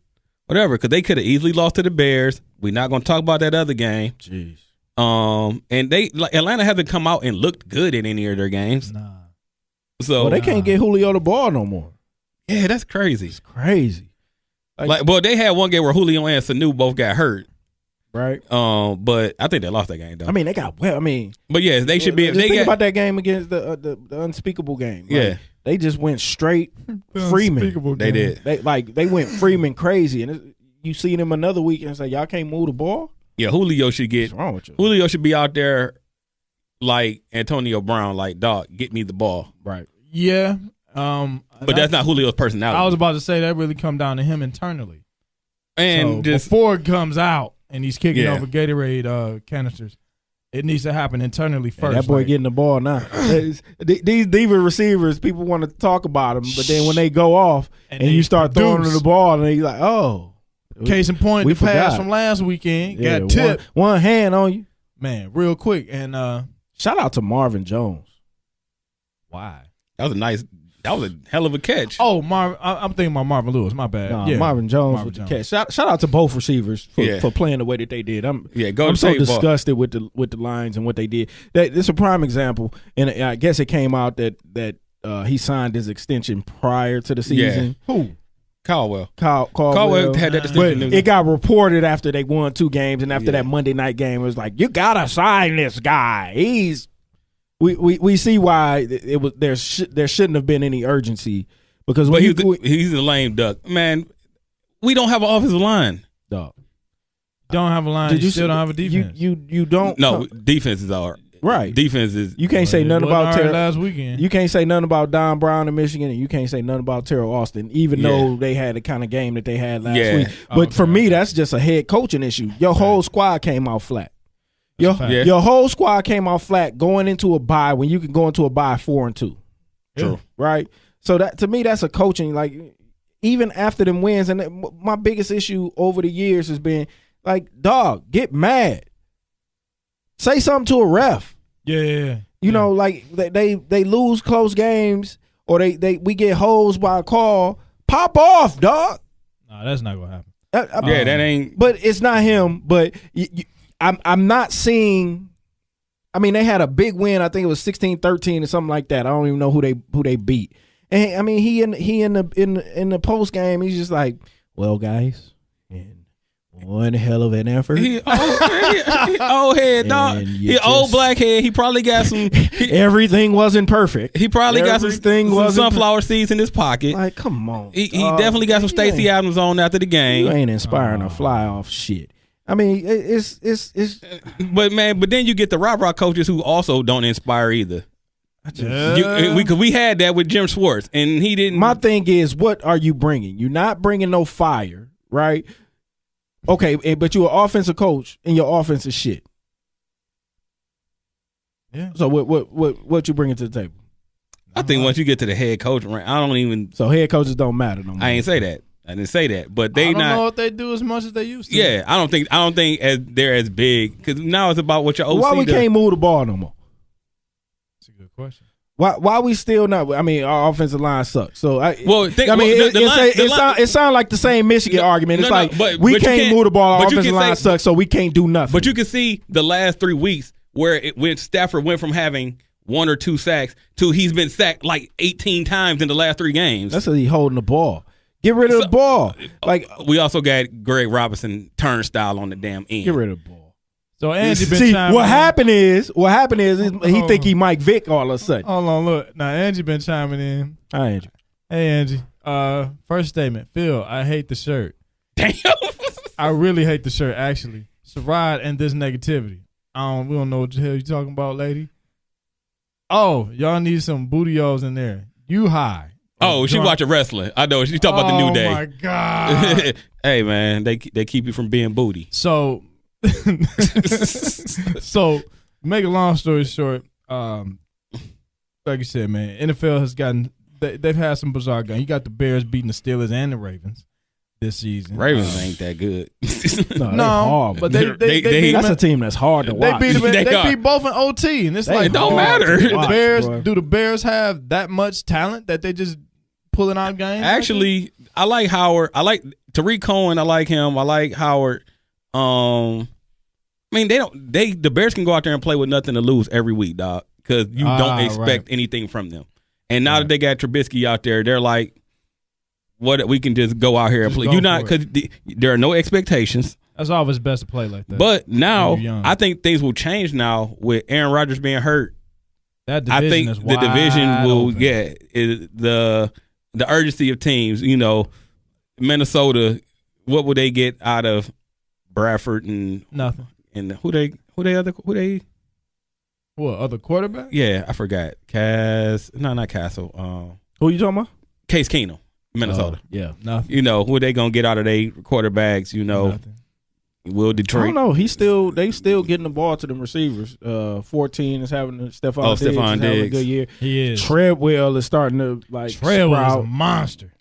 whatever because they could have easily lost to the Bears. We're not going to talk about that other game. Jeez. And Atlanta hasn't come out and looked good in any of their games. Nah. So Well, they can't get Julio the ball no more. yeah, that's crazy. It's crazy, Well, they had one game where Julio and Sanu both got hurt. right? But I think they lost that game though. I mean, they got well. I mean, but yeah, they should be. Just They think got about that game against the unspeakable game. Like, Yeah. they just went straight Freeman. Unspeakable they game. did. They went Freeman crazy, and you see them another week and say y'all can't move the ball. Yeah, Julio should get. What's wrong with you? Julio should be out there like Antonio Brown, like, dog, get me the ball. Right. Yeah. But that's not Julio's personality. I was about to say that really come down to him internally. and So just before it comes out and he's kicking Yeah. over Gatorade canisters, it needs to happen internally first. That boy like, getting the ball now. These diva receivers, people want to talk about them, but then when they go off and they you start throwing produce. them the ball, and they like, oh, Case in point, We the pass forgot. from last weekend yeah, got tipped. one hand on you. Man, real quick. And Shout out to Marvin Jones. why? that was a hell of a catch. Oh, I'm thinking about Marvin Lewis. My bad. Nah, yeah. Marvin Jones Marvin with the Jones. catch. Shout out to both receivers Yeah. for playing the way that they did. I'm Golden so State ball. disgusted with the Lions and what they did. It's a prime example, and I guess it came out that he signed his extension prior to the season. Who? Caldwell. Caldwell had that But distinction. news. it got reported after they won 2 games, and after that Monday night game, it was like, you gotta sign this guy. We see why it was there shouldn't have been any urgency because But when he's a lame duck. Man, we don't have an offensive line. dog. Don't have a line. You still don't have a defense. You don't No, defenses are. right. Defense is. You can't say nothing about Terrell Terrell. last weekend. You can't say nothing about Don Brown in Michigan, and you can't say nothing about Terrell Austin, even Yeah. though they had the kind of game that they had last Yeah. week. But for me, that's just a head coaching issue. Your whole squad came out flat. Your, fact. Yeah. your whole squad came out flat going into a bye when you can go into a bye 4-2. True. Right? So that to me, that's a coaching, like, even after them wins, and my biggest issue over the years has been, like, dog, get mad. Say something to a ref. Yeah. You know, like they lose close games or we get hosed by a call. Pop off, dog. No, that's not gonna happen. Yeah, that ain't. But it's not him. But I'm not seeing. I mean, they had a big win. I think it was 16-13 or something like that. I don't even know who they beat. And I mean, he in the post game, he's just like, well, guys, and one hell of an effort. He old head, dog. And you He old just- black head. He probably got some. Everything wasn't perfect. He probably got some Everything wasn't sunflower seeds in his pocket. Like, come on. He dog. definitely got some You ain't- Stacey Adams on after the You game. ain't inspiring a fly off shit. I mean, it's But then you get the rah-rah coaches who also don't inspire either. We had that with Jim Schwartz, and he didn't. my thing is, what are you bringing? You're not bringing no fire, right? Okay, but you're an offensive coach, and your offense is shit. Yeah. So what you bringing to the table? I think once you get to the head coach rank, I don't even. So head coaches don't matter no more. I ain't say that. I didn't say that. But I they don't know not. if they do as much as they used to. Yeah, I don't think they're as big because now it's about what your OC Why we does. can't move the ball no more? That's a good question. Why we still not? I mean, our offensive line sucks. So I Well, think- I mean, well, the line- the line- it sounds like the same Michigan argument. It's no, like but we you can't move the ball. Our but you offensive can line sucks, so we can't do nothing. But you can see the last 3 weeks where when Stafford went from having 1 or 2 sacks to he's been sacked like 18 times in the last 3 games. That's what he holding the ball. Get rid of the ball. Like we also got Greg Robinson turnstile on the damn end. get rid of the ball. So Angie been See, chiming what in. happened is he think he Mike Vick all of a sudden. Hold on, look. Now Angie been chiming in. Hi, Andrew. Hey Angie. First statement. Phil, I hate the shirt. Damn. I really hate the shirt, actually. Sarad and this negativity. We don't know what the hell you talking about, lady. Oh, y'all need some booty-os in there. You high. Oh, she watching wrestling. I know. She talking about the New Day. Oh, my God. Hey, man, they keep you from being booty. So, make a long story short, like you said, man, NFL has gotten they've had some bizarre games. You got the Bears beating the Steelers and the Ravens this season. Ravens ain't that good. No, but they beat that's them a team that's hard to They watch. beat them. They They are. beat both in OT, and it's like it don't hard matter. to watch, The Bears, boy. do the Bears have that much talent that they just pulling out games? Actually, I like Howard. I like Tariq Cohen. I like him. I like Howard. I mean, the Bears can go out there and play with nothing to lose every week, dog, because you don't expect anything from them. And now that they got Trubisky out there, they're like, "What? We can just go out here and play." go You're not for because there are no expectations. That's always best to play like that. But now When you're young. I think things will change now with Aaron Rodgers being hurt. that division I think is the division wide will open. the urgency of teams. You know, Minnesota. What would they get out of Bradford and nothing. who they What other quarterback? Yeah, I forgot. Not Castle. Who you talking about? Case Keenum, Minnesota. Yeah. Nothing. You know, who they gonna get out of their quarterbacks, you know. Nothing. Will I Detroit don't know. They still getting the ball to them receivers. 14 is having Stephon Diggs is Stephon having a Diggs. good year. He is. Treadwell is starting to like Treadwell is a sprout. monster.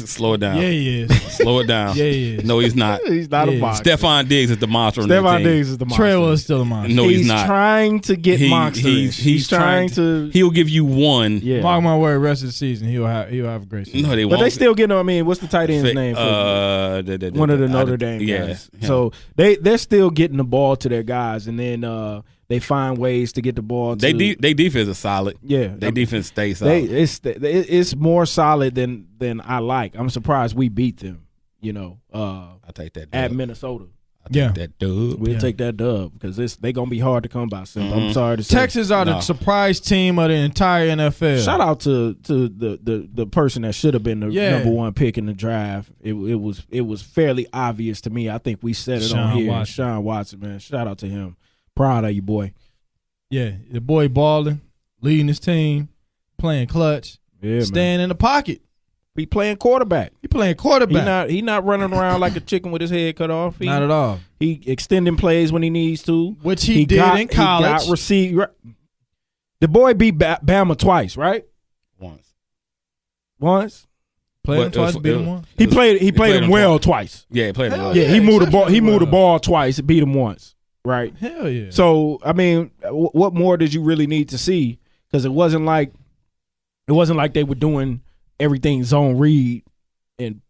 slow it down. Yeah, he is. Slow it down. Yeah, he is. No, he's not. He's not a Yeah. boxer. Stephon Diggs is the monster on the Stephon team. Diggs is the monster. Treadwell is still a monster. No, he's he's not. trying to get monsters. He's trying to. He'll give you one. Yeah. Mark my word, rest of the season he'll have a great season. No, they But won't. they still getting. I mean, what's the tight end's name? One of the Notre Dame guys. Yeah. So they're still getting the ball to their guys, and then they find ways to get the ball. To, they defense is solid. yeah, They defense stays solid. it's more solid than I like. I'm surprised we beat them. You know, I take that at dub. Minnesota. I take Yeah. that dub. We'll Yeah. take that dub because they gonna be hard to come by. Simp. Mm-hmm. I'm sorry to say. Texas are the No. surprise team of the entire NFL. Shout out to the person that should have been the Yeah. number 1 pick in the draft. It was fairly obvious to me. I think we said it on Deshaun here. Watson. Sean Watson, man. Shout out to him. Proud of you, boy. Yeah, the boy balling, leading his team, playing clutch, Yeah, man. staying in the pocket. He playing quarterback. He playing quarterback. He not running around like a chicken with his head cut off. He, Not at all. He extending plays when he needs to. Which he did in college. He got the boy beat Bama twice, right? Once. Played him But twice, it was- beat it him was- once. He played played him him well twice. Yeah, played him Hell well. Yeah, he moved the ball. He exceptionally moved the well. ball twice. Beat him once. Right. Hell yeah. So I mean, what more did you really need to see? Because it wasn't like they were doing everything zone read and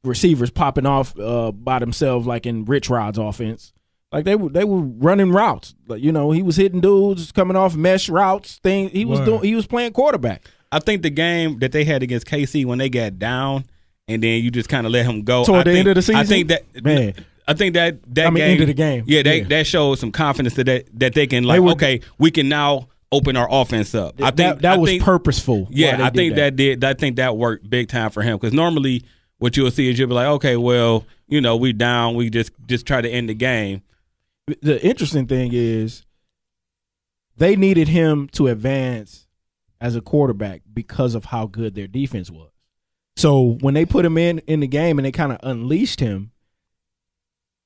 receivers popping off by themselves like in Rich Rod's offense. Like they were running routes. Like, you know, he was hitting dudes coming off mesh routes. He was playing quarterback. I think the game that they had against KC when they got down and then you just kind of let him go. Toward the end of the season? I think that Man. I think that game, end of the game. Yeah, Yeah. that showed some confidence that they can like. Okay, we can now open our offense up. I think that was think, purposeful. Yeah, why they I think did I think that worked big time for him because normally what you'll see is you'll be like, okay, well, you know, we down, we just try to end the game. The interesting thing is they needed him to advance as a quarterback because of how good their defense was. So when they put him in the game and they kind of unleashed him,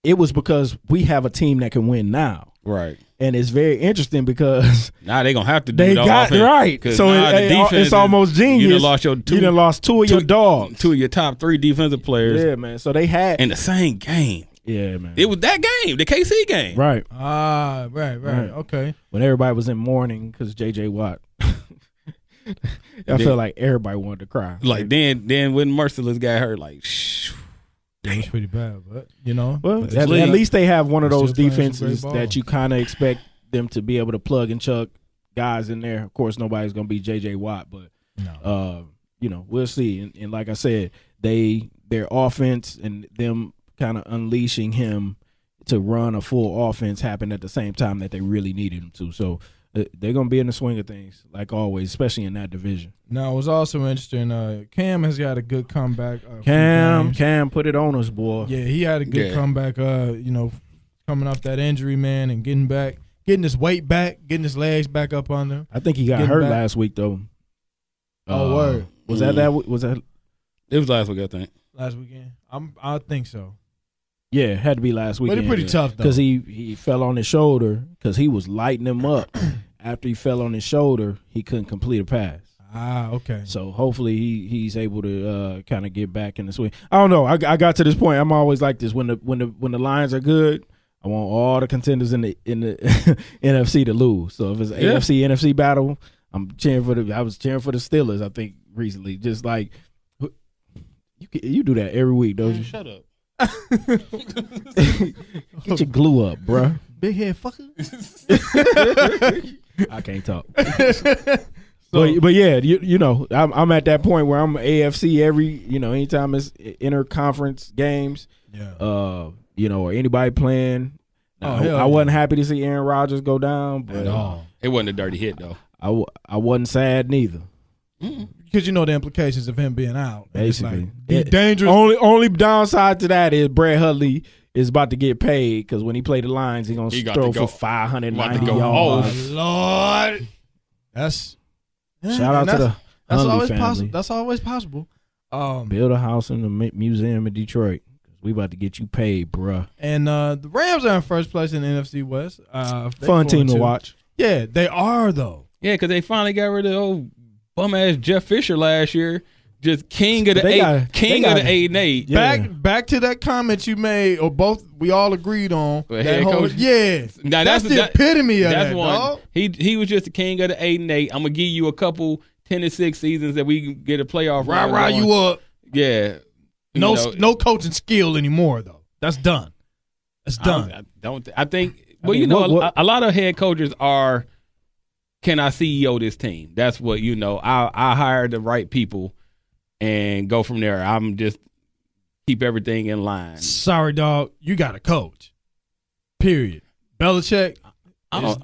it was because we have a team that can win now. Right. And it's very interesting because Now they're gonna have to do they it all got offense, right. 'cause So now the defense it's is- almost genius. You done lost your you done lost two of your dogs. two of your top 3 defensive players Yeah, man. So they had in the same game. yeah, man. It was that game, the KC game. right. Right. Right. Okay. When everybody was in mourning because J.J. Watt. I feel like everybody wanted to cry. Like then when Merciless got hurt, like It was pretty bad, but you know. Well, but at it's least they have one of They're those still playing some defenses great ball. that you kind of expect them to be able to plug and chuck guys in there. Of course, nobody's gonna be J.J. Watt, but No. we'll see. And like I said, their offense and them kind of unleashing him to run a full offense happened at the same time that they really needed him to. So they're gonna be in the swing of things, like always, especially in that division. Now, it was also interesting. Cam has got a good comeback. Cam, put it on us, boy. Yeah, he had a good comeback. Coming off that injury, man, and getting his weight back, getting his legs back up under him. I think he got Getting hurt back. last week though. Oh, word. Was that? Was that? It was last week, I think. Last weekend? I think so. Yeah, it had to be last But weekend. it's pretty tough, though. because he fell on his shoulder because he was lighting him up. After he fell on his shoulder, he couldn't complete a pass. Ah, okay. So hopefully he's able to kind of get back in the swing. I don't know. I got to this point. I'm always like this when the Lions are good. I want all the contenders in the NFC to lose. So if it's AFC NFC battle, I was cheering for the Steelers. I think recently, just like you do that every week, don't you? Shut up. Get your glue up, bruh. Big head fucker. I can't talk. But yeah, I'm at that point where I'm AFC anytime it's interconference games. Yeah. Or anybody playing. I wasn't happy to see Aaron Rodgers go down, but It wasn't a dirty hit though. I wasn't sad neither. Because the implications of him being out. Basically, be dangerous. Only downside to that is Brett Hundley is about to get paid because when he play the Lions, he's gonna throw for 590 yards. Oh, Lord, that's shout out to the Hundley family. That's always possible. Build a house in the museum in Detroit. We about to get you paid, bruh. And the Rams are in first place in the NFC West. Fun team to watch. Yeah, they are though. Yeah, because they finally got rid of old bum ass Jeff Fisher last year. Just king of the 8-8. Yeah. Back to that comment you made, or both we all agreed on. But head coach, now that's the epitome of that. One. Dog. He was just the king of the 8-8. I'm gonna give you a couple 10-6 seasons that we can get a playoff. Right, you up? Yeah. No coaching skill anymore though. That's done. That's done. I think. Well, a lot of head coaches are. Can I CEO this team? That's what I hire the right people and go from there. I'm just keep everything in line. Sorry, dog. You got a coach. Period. Belichick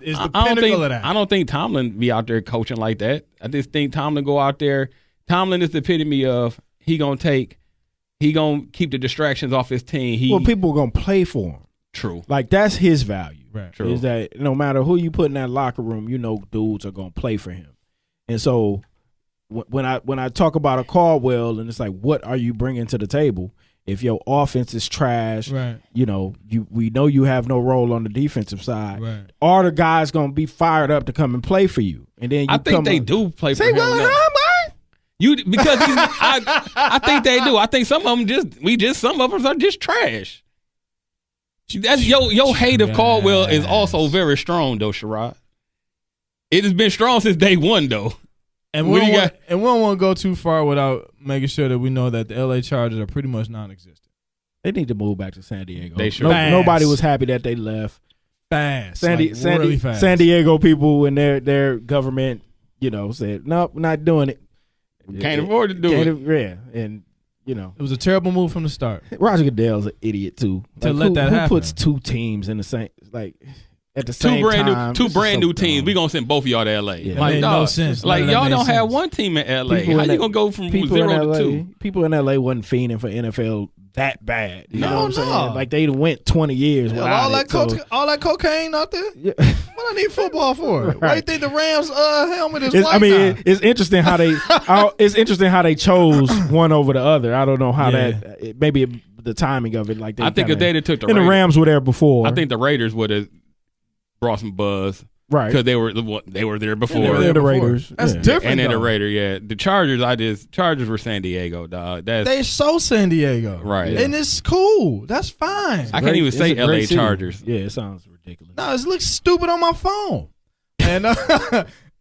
is the pinnacle of that. I don't think Tomlin be out there coaching like that. I just think Tomlin go out there. Tomlin is the epitome of he gonna keep the distractions off his team. People are gonna play for him. True. Like that's his value. Right. True. Is that no matter who you put in that locker room, dudes are gonna play for him. And so when I talk about a Caldwell and it's like, what are you bringing to the table? If your offense is trash, right. We know you have no role on the defensive side. Right. Are the guys gonna be fired up to come and play for you? And then I think they do play for him. Because I think they do. I think some of them some of them are just trash. That's your hate of Caldwell is also very strong though, Sherrod. It has been strong since day one though. And we don't want to go too far without making sure that we know that the LA Chargers are pretty much non-existent. They need to move back to San Diego. They should. Nobody was happy that they left. Fast. Really fast. San Diego people and their government, said, nope, we're not doing it. Can't afford to do it. Yeah, and it was a terrible move from the start. Roger Goodell's an idiot too. Let that happen. Who puts two teams in the same at the same time? Two brand new teams. We gonna send both of y'all to LA. Yeah. Made no sense. Like None of that y'all made don't sense. have one team in LA. How you gonna go from 0 to 2? People in LA wasn't fiending for NFL that bad. You know what I'm saying? No. Like they went 20 years without all it. all that cocaine out there. Yeah. What I need football for? Right. Why do you think the Rams helmet is white? It's interesting how they chose one over the other. I don't know how maybe the timing of it. Like I think if they took the Raiders, Raiders, the Rams were there before. I think the Raiders would have brought some buzz, right? Because they were there before. They were the Raiders. That's different. And then though. the Raiders, yeah. The Chargers were San Diego, dog. They so San Diego, right? And it's cool. That's fine. I can't even say LA Chargers. Yeah, it sounds ridiculous. No, it looks stupid on my phone. And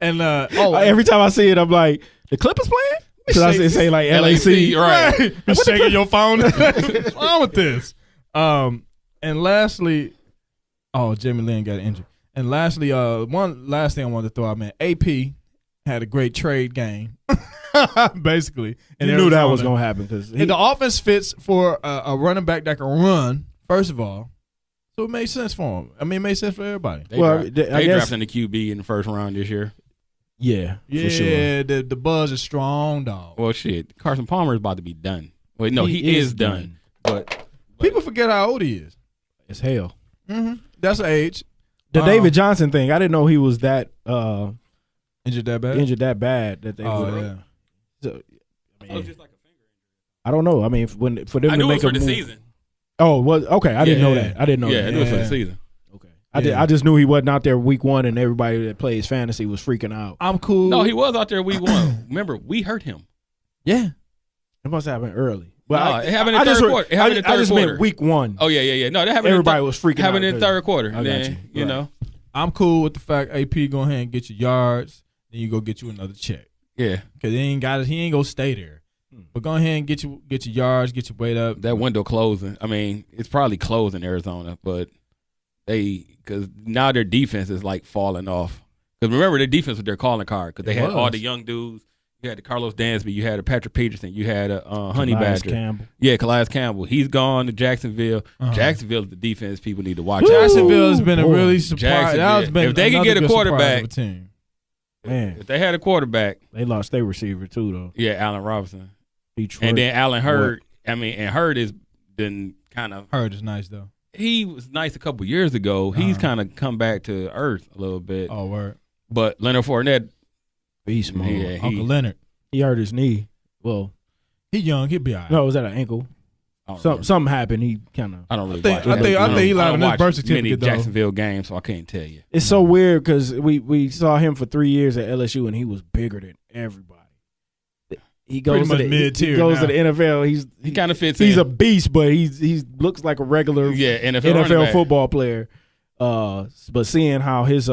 every time I see it, I'm like, the Clippers playing? Because I say like LAC, right? You shaking your phone. What's wrong with this? And lastly, Jamie Lynn got injured. And lastly, one last thing I wanted to throw out, man. AP had a great trade game, basically. You knew that was gonna happen because the offense fits for a running back that can run. First of all, so it made sense for him. I mean, it made sense for everybody. They I guess drafting the QB in the first round this year. Yeah, Yeah, for sure. the buzz is strong, dog. Well, shit, Carson Palmer is about to be done. Wait, no, he is done. But People forget how old he is. It's hell. Mm-hmm. That's age. The David Johnson thing, I didn't know he was that Injured that bad? injured that bad that they Oh, would. yeah. So, I mean, I don't know. I mean, for them I to knew it make was for a the move. season. Oh, well, okay. I didn't know that. I didn't know Yeah, that. I knew it was for Yeah. the season. Okay. Yeah. I just knew he wasn't out there week one, and everybody that plays fantasy was freaking out. I'm cool. No, he was out there week 1. Remember, we hurt him. Yeah, it must have happened early. But No, it happened in I third just heard- quarter. It happened in I third just quarter. meant week one. Oh yeah. No, that happened. Everybody was freaking out. happened in third quarter. I got Then you. Right. know, I'm cool with the fact AP go ahead and get your yards, then you go get you another check. yeah, Cause he ain't gonna stay there. But go ahead and get your yards, get your weight up. that window closing. I mean, it's probably closed in Arizona, but because now their defense is like falling off. Because remember, their defense was their calling card because they It had all was. the young dudes. You had the Carlos Dansby, you had a Patrick Peterson, you had a Honey Calais Badger. Campbell. Yeah, Calais Campbell. He's gone to Jacksonville. Uh-huh. Jacksonville is the defense people need to watch out. Jacksonville has been a boy. really surprise. That has been If they can another get a good surprise quarterback- of a team. Man, If they had a quarterback, they lost their receiver too, though. yeah, Allen Robinson. Detroit. And then Allen Hurd. I mean, and Hurd has been kind of. Hurd is nice though. He was nice a couple years ago. He's Uh-huh. kind of come back to earth a little bit. Oh, word. But Leonard Fournette, beast mode. yeah, Uncle Leonard. He hurt his knee. Well, He young. He'll be all right. no, was that an ankle? I don't remember. Something happened. He kind of. I don't really I think- watch. I think- I think he lied I on don't his birth watch many certificate, though. Jacksonville games, so I can't tell you. It's so weird because we saw him for 3 years at LSU, and he was bigger than everybody. He goes Pretty much to the mid-tier he goes now. to the NFL. He kind of fits He's in. a beast, but he looks like a regular yeah, NFL, running NFL back. football player. But seeing how his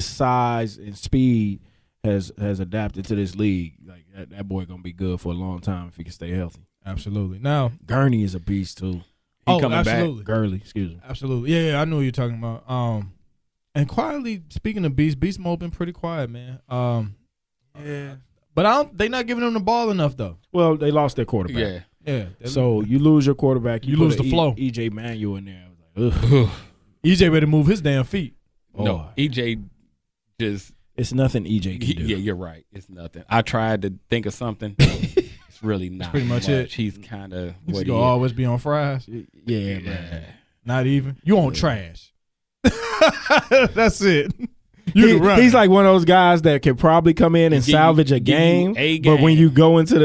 size and speed has adapted to this league, like that boy gonna be good for a long time if he can stay healthy. Absolutely. Now, Gurney is a beast too. He coming absolutely. Gurley, excuse me. Absolutely. Yeah, I knew what you're talking about. And quietly, speaking of Beast Mode been pretty quiet, man. Yeah. But they not giving him the ball enough though. Well, they lost their quarterback. Yeah. Yeah. So you lose your quarterback, You put lose a the flow. EJ Manuel in there. I was like, ugh. EJ better move his damn feet. No, Oh. EJ just. It's nothing EJ can do. Yeah, you're right. It's nothing. I tried to think of something. It's really not. pretty much it. He's kind of He's what he gonna is. always be on fries. Yeah, man. Not even. You on trash. That's it. You can run. He's like one of those guys that can probably come in and Give you- salvage a give you game, a but when game. you go into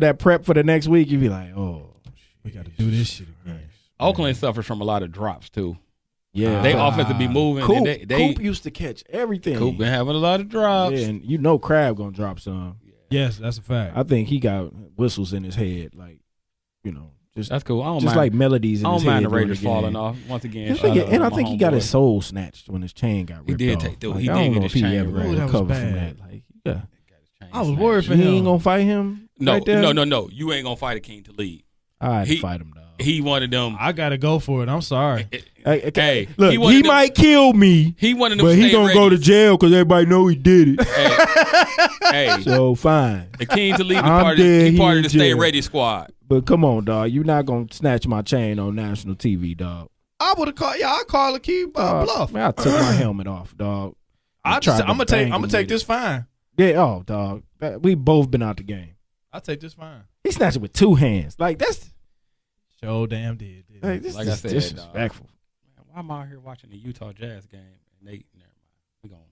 that prep for the next week, you be like, oh, we got to do this shit again. Oakland suffers from a lot of drops too. yeah. They offense to be moving. Coop, and they Coop used to catch everything. Coop been having a lot of drops. Yeah, and you know Crab gonna drop some. Yes, that's a fact. I think he got whistles in his head, like just That's cool. I don't just mind. like melodies in I his don't head. mind the during Raiders game. falling off once again. And I think he got his homeboy. soul snatched when his chain got ripped He did off. take- dude, Like, he I did don't get know his if he chain ever ripped. gonna Ooh, that was recover from bad. that. Like, yeah. I was worried for You him. ain't gonna fight him. No, right there? no. You ain't gonna fight a king to lead. I had to He- fight him, dog. He wanted them. I gotta go for it. I'm sorry. Hey, he look, wanted he them- might kill me, He wanted them. but to he stay gonna ready. go to jail because everybody know he did it. Hey, So fine. the king to lead. I'm Part of dead, he he part in of the stay jail. ready squad. But come on, dog. You're not gonna snatch my chain on national TV, dog. I would have called. Yeah, I call a key bluff. Man, I took my helmet off, dog. I'm tried gonna to take. bang I'm gonna him take with this fine. it. Yeah, oh, dog. We both been out the game. I'll take this fine. He snatched it with two hands. Like that's Show damn did. like, this Like I is said, disrespectful. Man, why am I out here watching the Utah Jazz game? And they never mind. We going.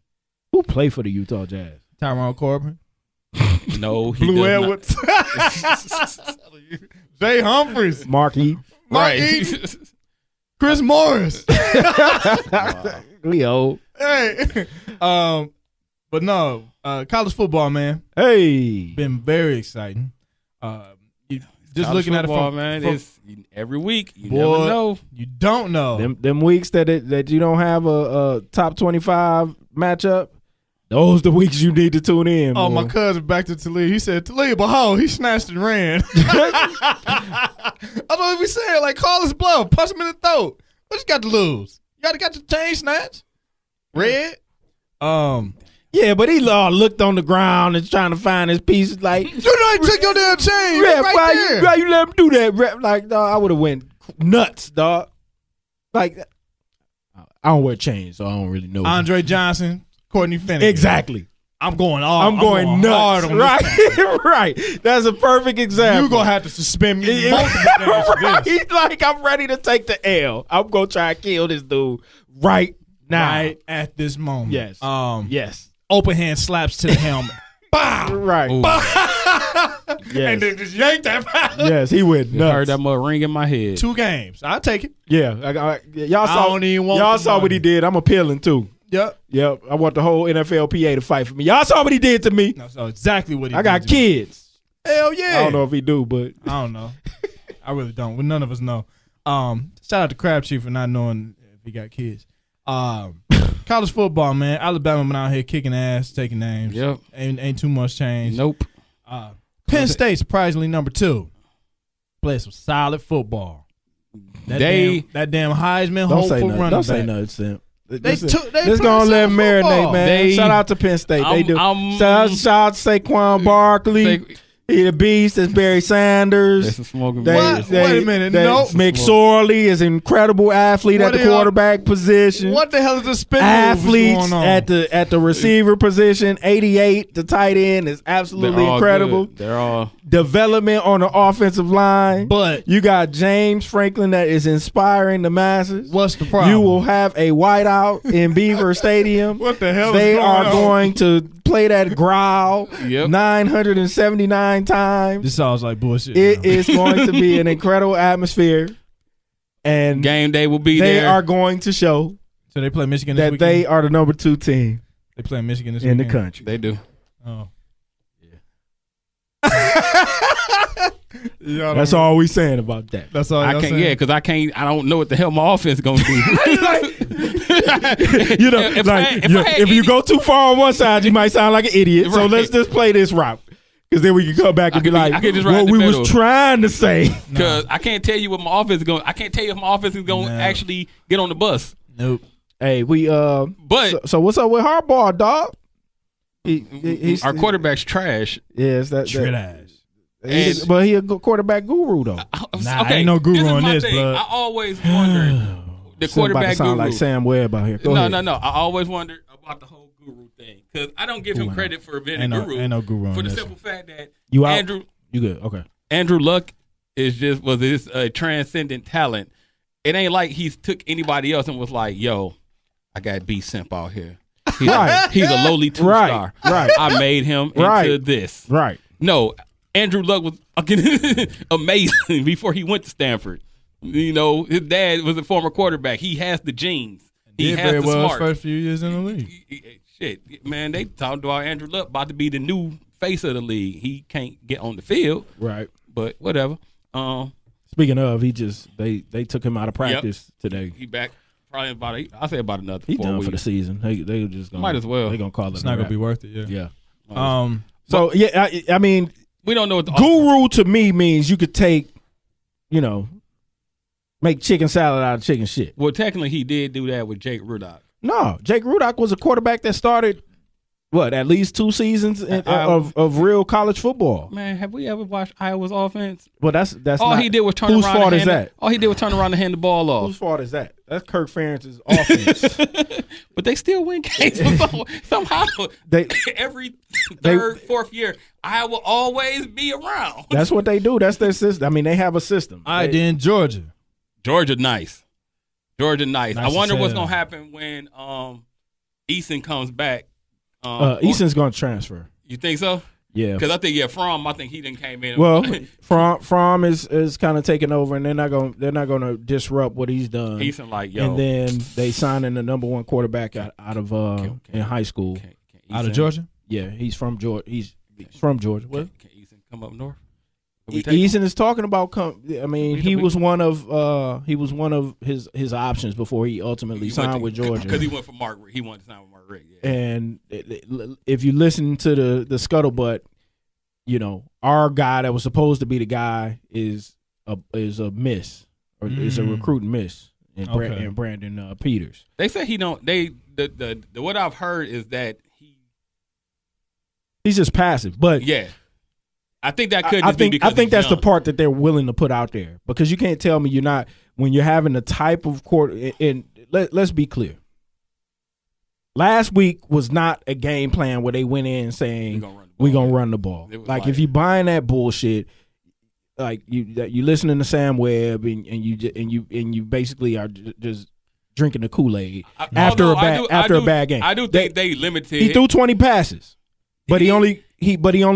Who play for the Utah Jazz? Tyrone Corbin. No, he Blue does Edwards. Jay Humphries. Marky. Mark Right. Eaton. Chris Morris. We old. Hey. But no. College football, man. Hey. Been very exciting. Just College looking at it football, from man. from- It's every week. You Boy, never know. you don't know. Them weeks that you don't have a top 25 matchup, those the weeks you need to tune in. Oh, boy. my cousin back to Talib. He said, Talib, but how? He snatched and ran. I don't know if we said, like, call his bluff. Punch him in the throat. What you got to lose? You got the chain snatch? Red? Yeah, but he looked on the ground and trying to find his pieces. Like, you know, he took your damn chain. Ref, Right why you let him do that? Ref, like, dog, I would have went nuts, dog. Like, I don't wear chains, so I don't really know. Andre Johnson, Courtney Finnegan. Exactly. I'm going nuts. hard on Right, right. That's a perfect example. You're going to have to suspend me multiple days for right. this. He's like, I'm ready to take the L. I'm going to try to kill this dude right now. Right at this moment. Yes. Yes. Open hand slaps to the helmet. Bow. Right. Yes. And then just yank that. Yes, he went nuts. Heard that mother ring in my head. 2 games. I'll take it. Yeah. Y'all saw, don't even want y'all the saw what money. he did. I'm appealing too. Yep. I want the whole NFLPA to fight for me. Y'all saw what he did to me. No, so exactly what he I got did to me. kids. Hell yeah. I don't know if he do, but I don't know. I really don't. Well, none of us know. Shout out to Crabtree for not knowing if he got kids. College football, man. Alabama been out here kicking ass, taking names. Yep. Ain't too much change. Nope. Penn State, surprisingly, number 2. Played some solid football. That damn Heisman don't hopeful say nothing. running Don't say back. nothing, Sam. They Just gonna let him marinate, man. Shout out to Penn State. They do. Shout out to Saquon Barkley. He the beast. That's Barry Sanders. That's a smoking What? Wait a minute. Nope. McSorley is an incredible athlete at the quarterback position. What the hell is the spin Athletes move going on? at the receiver position. 88, the tight end is absolutely incredible. Good. They're all Development on the offensive line. But you got James Franklin that is inspiring the masses. What's the problem? You will have a whiteout in Beaver Stadium. What the hell They is going are on? going to play that growl Yep. 979 times. This sounds like bullshit. It now. is going to be an incredible atmosphere. And game day will be they there. are going to show So they play Michigan this that weekend? they are the number 2 team They play Michigan this in the weekend? country. They do. Oh. That's all we saying about that. That's all I y'all can't. saying? Yeah, because I can't. I don't know what the hell my offense is gonna do. You know, if if you go too far on one side, you might sound like an idiot. So Right. let's just play this route, because then we can come back and be like, I could just ride what the we middle. was trying to say. Because I can't tell you what my offense is going. I can't tell you if my offense is going to No. actually get on the bus. Nope. Hey, we But so what's up with Harbaugh, dog? He's our quarterback's trash. Yes, Trash. but he a good quarterback guru though. Nah, ain't no guru is on my this, thing. blood. I always wondered the About to quarterback sound guru. like Sam Webb out here. Go No. ahead. I always wondered about the whole guru thing because I don't give him credit for being a guru. Ain't no guru on for the this. simple fact that You out? Andrew You good? Okay. Andrew Luck was this transcendent talent. It ain't like he's took anybody else and was like, "Yo, I got B Simp out here. He's, Right. he's a lowly 2-star. Right. I made him into Right. this. Right. No, Andrew Luck was fucking amazing before he went to Stanford. You know, his dad was a former quarterback. He has the genes. He Did has very the well his smart. first few years in the league. Shit, man, they talked about Andrew Luck about to be the new face of the league. He can't get on the field, Right. but whatever. Speaking of, they took him out of practice today. He back probably I'll say about another He's 4 done weeks. for the season. They Might just gonna, as well. They gonna call it. It's a not gonna wrap. be worth it. Yeah. Yeah. So yeah, I mean, We don't know what the guru to me means you could take, make chicken salad out of chicken shit. Well, technically, he did do that with Jake Rudock. No, Jake Rudock was a quarterback that started at least 2 seasons of real college football. Man, have we ever watched Iowa's offense? Well, that's All not, he did was turn whose around. fault and is hand that? All he did was turn around and hand the ball off. Whose fault is that? That's Kirk Ferentz's offense. But they still win games somehow. They- Every third, fourth year, I will always be around. That's what they do. That's their system. I mean, they have a system. All right, then Georgia. Georgia, nice. Nice I wonder as what's hell. gonna happen when Eason comes back. Easton's going to transfer. You think so? Yeah. Because I think he didn't came in. Well, Fromm is kind of taking over, and they're not going to disrupt what he's done. Eason like, yo. And then they signing the number 1 quarterback out of in high school. Can Out of Eason- Georgia. Yeah, he's from Georgia. He's from Georgia. What? Can Eason come up north? Can we take him? Eason is talking about. He was one of his options before he ultimately signed with Georgia. Because he went for Mark. He wanted to sign with Mark Richt. Yeah. And if you listen to the scuttlebutt, our guy that was supposed to be the guy is a miss or is a recruiting miss in Okay. Brandon Peters. They said he don't. The the what I've heard is that he's just passive. But I think that could. I just be think because that's he's the young. part that they're willing to put out there, because you can't tell me you're not, when you're having the type of court. And let's be clear. Last week was not a game plan where they went in saying we're gonna run the ball. Like if you buying that bullshit, like you listening to Sam Webb and you basically are just drinking the Kool-Aid after a bad game. I do think they limited. He threw 20 passes, but he only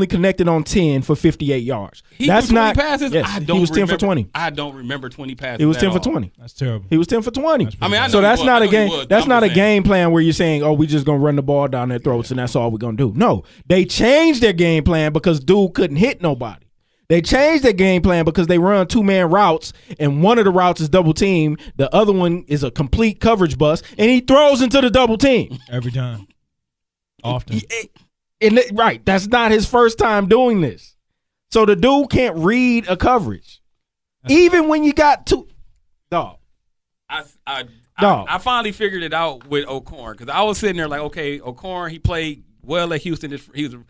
connected on 10 for 58 yards. That's threw 20 not passes. Yes, he was 10 for 20. I don't remember 20 passes. He was 10 for 20. That's terrible. He was 10 for 20. I mean, I know so that's not a game. That's not a saying. game plan where you're saying, "Oh, we just gonna run the ball down their throats and that's all we're gonna do." No, they changed their game plan because dude couldn't hit nobody. They changed their game plan because they run 2-man routes, and one of the routes is double team. The other one is a complete coverage bust, and he throws into the double team Every time. Often. Right, that's not his first time doing this. So the dude can't read a coverage, even when you got two. Dog. I finally figured it out with O'Korn, because I was sitting there like, okay, O'Korn, he played well at Houston. He was a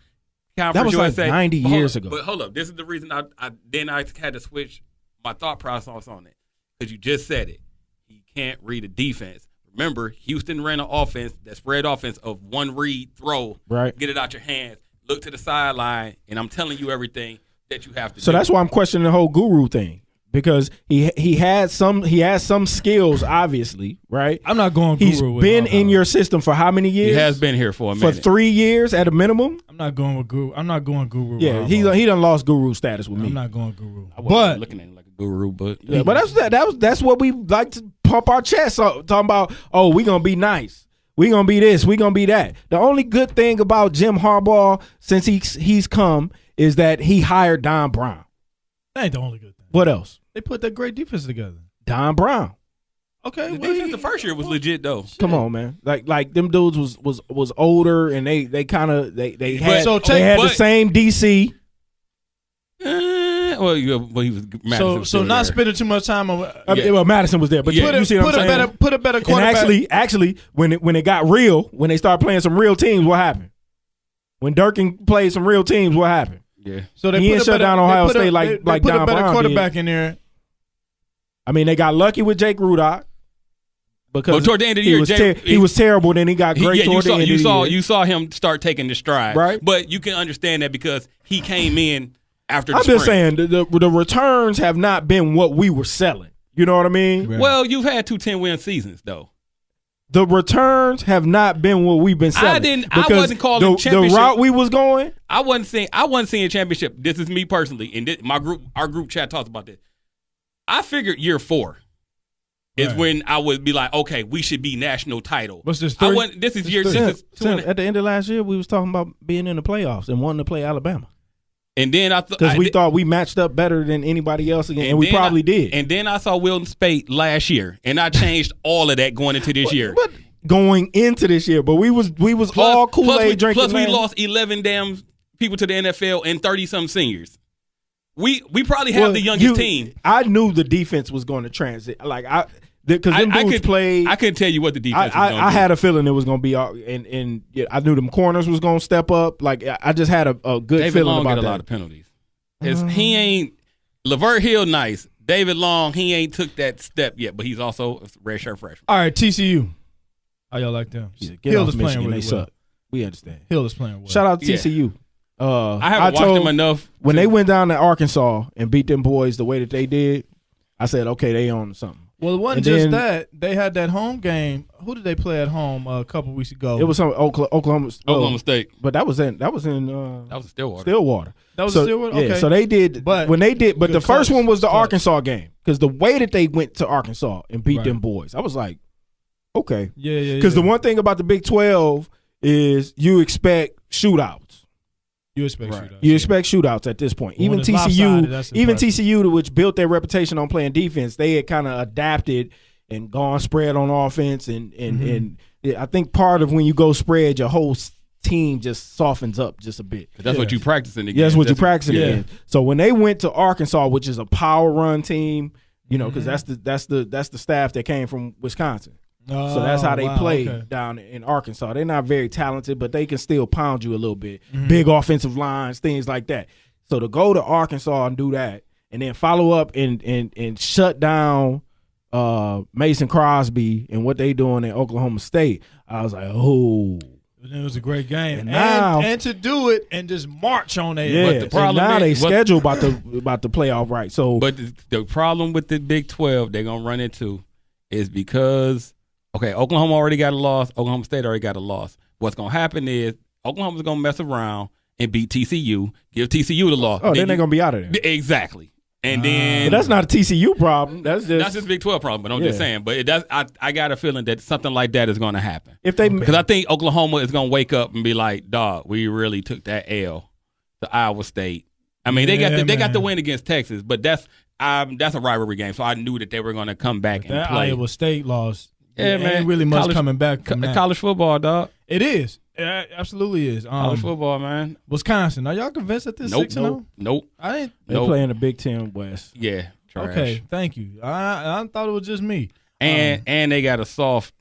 That was USA. like 90 years ago. But hold up, this is the reason I had to switch my thought process on it, because you just said it. He can't read a defense. Remember, Houston ran an offense, that spread offense of one read, throw, right, get it out your hands, look to the sideline, and I'm telling you everything that you have to do. So that's why I'm questioning the whole guru thing, because he has some skills, obviously, right? I'm not going guru. He's been in your system for how many years? He has been here for a minute. For 3 years at a minimum? I'm not going with guru. I'm not going guru. Yeah, he done lost guru status with me. I'm not going guru. I wasn't looking at him like a guru, but yeah, but that's what we like to pump our chest up, talking about, oh, we gonna be nice. We gonna be this, we gonna be that. The only good thing about Jim Harbaugh since he's come is that he hired Don Brown. That ain't the only good thing. What else? They put that great defense together. Don Brown. Okay, the defense the first year was legit though. Come on, man. Like them dudes was older, and they had the same DC. Well, he was Madison. So not spending too much time on. Well, Madison was there, but you see what I'm saying? Put a better quarterback. And actually, when it got real, when they started playing some real teams, what happened? When Durkin played some real teams, what happened? Yeah. So they didn't shut down Ohio State like put Don a better Brown quarterback did. in there. I mean, they got lucky with Jake Rudock because toward the end of the year, he was terrible. Then he got great toward the end of the year. You saw him start taking the stride, right? But you can understand that because he came in after the I'm spring. just saying the returns have not been what we were selling. You know what I mean? Right. Well, you've had 2 10-win seasons though. The returns have not been what we've been selling. I wasn't calling championship. The route we was going. I wasn't seeing championship. This is me personally, and our group chat talks about this. I figured year 4 is when I would be like, okay, we should be national title. What's this? This is year 6. At the end of last year, we was talking about being in the playoffs and wanting to play Alabama. And then because we thought we matched up better than anybody else again, and we probably did. And then I saw Wilton Speight last year, and I changed all of that going into this year. But going into this year, but we was all Kool-Aid drinking. Plus, we lost 11 damn people to the NFL and 30-some seniors. We probably have the youngest team. I knew the defense was going to transit. Because them dudes played. I couldn't tell you what the defense was going to do. I had a feeling it was going to be, and I knew them corners was going to step up. Like I just had a good David feeling Long about got that. a lot of penalties. He ain't LeVert Hill nice. David Long, he ain't took that step yet, but he's also a redshirt freshman. All right, TCU. How y'all like them? Hill is playing really well. We understand. Hill is playing well. Shout out to TCU. I haven't watched them enough. When they went down to Arkansas and beat them boys the way that they did, I said, okay, they own something. Well, it wasn't just that. They had that home game. Who did they play at home a couple weeks ago? It was some Oklahoma State. But that was in Stillwater. That was Stillwater? Okay. Yeah, so they did. But the first one was the Arkansas game. Because the way that they went to Arkansas and beat them boys, I was like, okay. Yeah. Because the one thing about the Big 12 is you expect shootouts. You expect shootouts. You expect shootouts at this point. Even TCU, which built their reputation on playing defense, they had kind of adapted and gone spread on offense. And I think part of when you go spread, your whole team just softens up just a bit. That's what you practicing against. Yeah, that's what you're practicing against. So when they went to Arkansas, which is a power run team, because that's the staff that came from Wisconsin. So that's how they play Okay. down in Arkansas. They're not very talented, but they can still pound you a little bit. Big offensive lines, things like that. So to go to Arkansas and do that, and then follow up and shut down Mason Crosby and what they doing at Oklahoma State, I was like, oh. And it was a great game. And now- and to do it and just march on that. Yeah, But the problem and now they is- what- schedule about the playoff right. So But the problem with the Big 12 they're going to run into is because, okay, Oklahoma already got a loss. Oklahoma State already got a loss. What's going to happen is Oklahoma's going to mess around and beat TCU, give TCU the loss. then they're going to be out of there. Exactly. And then But that's not a TCU problem. That's just Big 12 problem, but I'm just Yeah. saying. But it does. I got a feeling that something like that is going to happen. if they Because I think Oklahoma is going to wake up and be like, dog, we really took that L to Iowa State. I mean, they got the man. win against Texas, but that's a rivalry game. So I knew that they were going to come back and That play. Iowa State loss. Yeah, man. Ain't really much College- coming back from that. College football, dog. It is. It absolutely is. College football, man. Wisconsin. Are y'all convinced that this Nope. 6-0? Nope. I didn't. they play in the Big Ten West. Yeah. Trash. Okay, thank you. I thought it was just me. And they got a soft,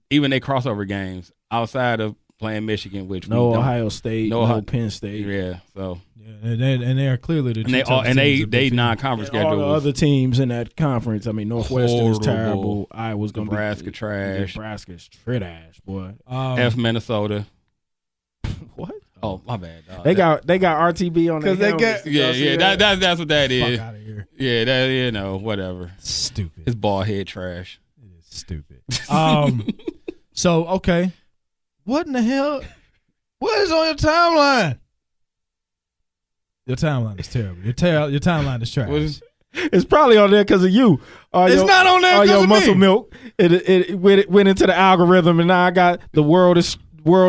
even their crossover games outside of playing Michigan, which No we don't. Ohio State, No no Ohio- Penn State. Yeah. So Yeah, and they are clearly the and they all, and they non-conference And all schedule the was other teams in that conference. I mean, Northwestern is Horrible. terrible. Iowa's going to be Nebraska trash. Nebraska's trash, boy. F Minnesota. What? Oh, my bad. Dog. They got RTB on their 'Cause they helmets. got- Yeah. That's what that Fuck is. out of here. Yeah. That whatever. Stupid. It's ball head trash. It is stupid. So okay, what in the hell? What is on your timeline? Your timeline is terrible. Your timeline is trash. What is- It's probably on there because of you. It's not on there 'cause your of muscle me. milk. It went into the algorithm, and now I got the world's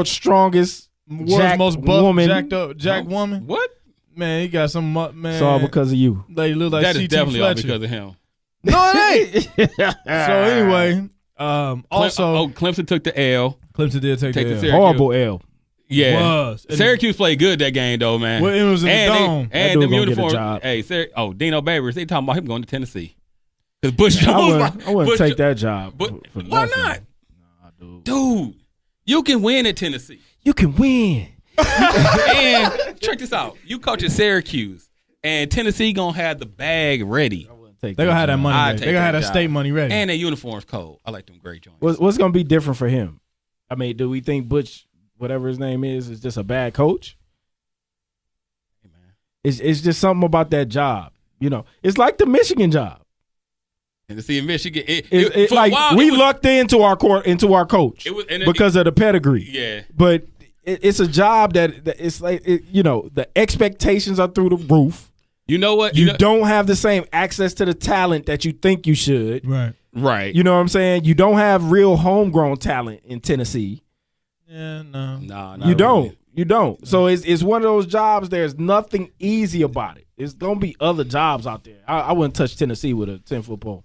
strongest World's jacked most buff, woman. jacked up, jacked woman. What? Man, he got some man. It's all because of you. They look like That is CT definitely all Fletcher. because of him. No, it ain't. So anyway, also Clemson took the L. Clemson did take Take the the L. series. Horrible L. Yeah. Was. Syracuse played good that game though, man. Well, it was in the dome. That And dude them gonna get a uniforms. job. Hey, Dino Babers, they talking about him going to Tennessee. Because Bush Jones. I wouldn't Bush- take that job. But for why nothing. not? Nah, dude. Dude, you can win at Tennessee. You can win. And check this out. You coach at Syracuse, and Tennessee going to have the bag ready. They gonna have that money. I'd ready. take They gonna have that that job. state money ready. And their uniforms cold. I like them gray joints. What's going to be different for him? I mean, do we think Butch, whatever his name is just a bad coach? Hey, man. It's just something about that job. You know, it's like the Michigan job. Tennessee and Michigan. It's for a like while, we it was- lucked into our coach It was, and because of the pedigree. yeah. But it's a job that it's like the expectations are through the roof. You know what? You don't have the same access to the talent that you think you should. right. Right. You know what I'm saying? You don't have real homegrown talent in Tennessee. Yeah, no. Nah, You don't. You don't. So it's one of those jobs. There's nothing easy about it. It's gonna be other jobs out there. I wouldn't touch Tennessee with a 10-foot pole.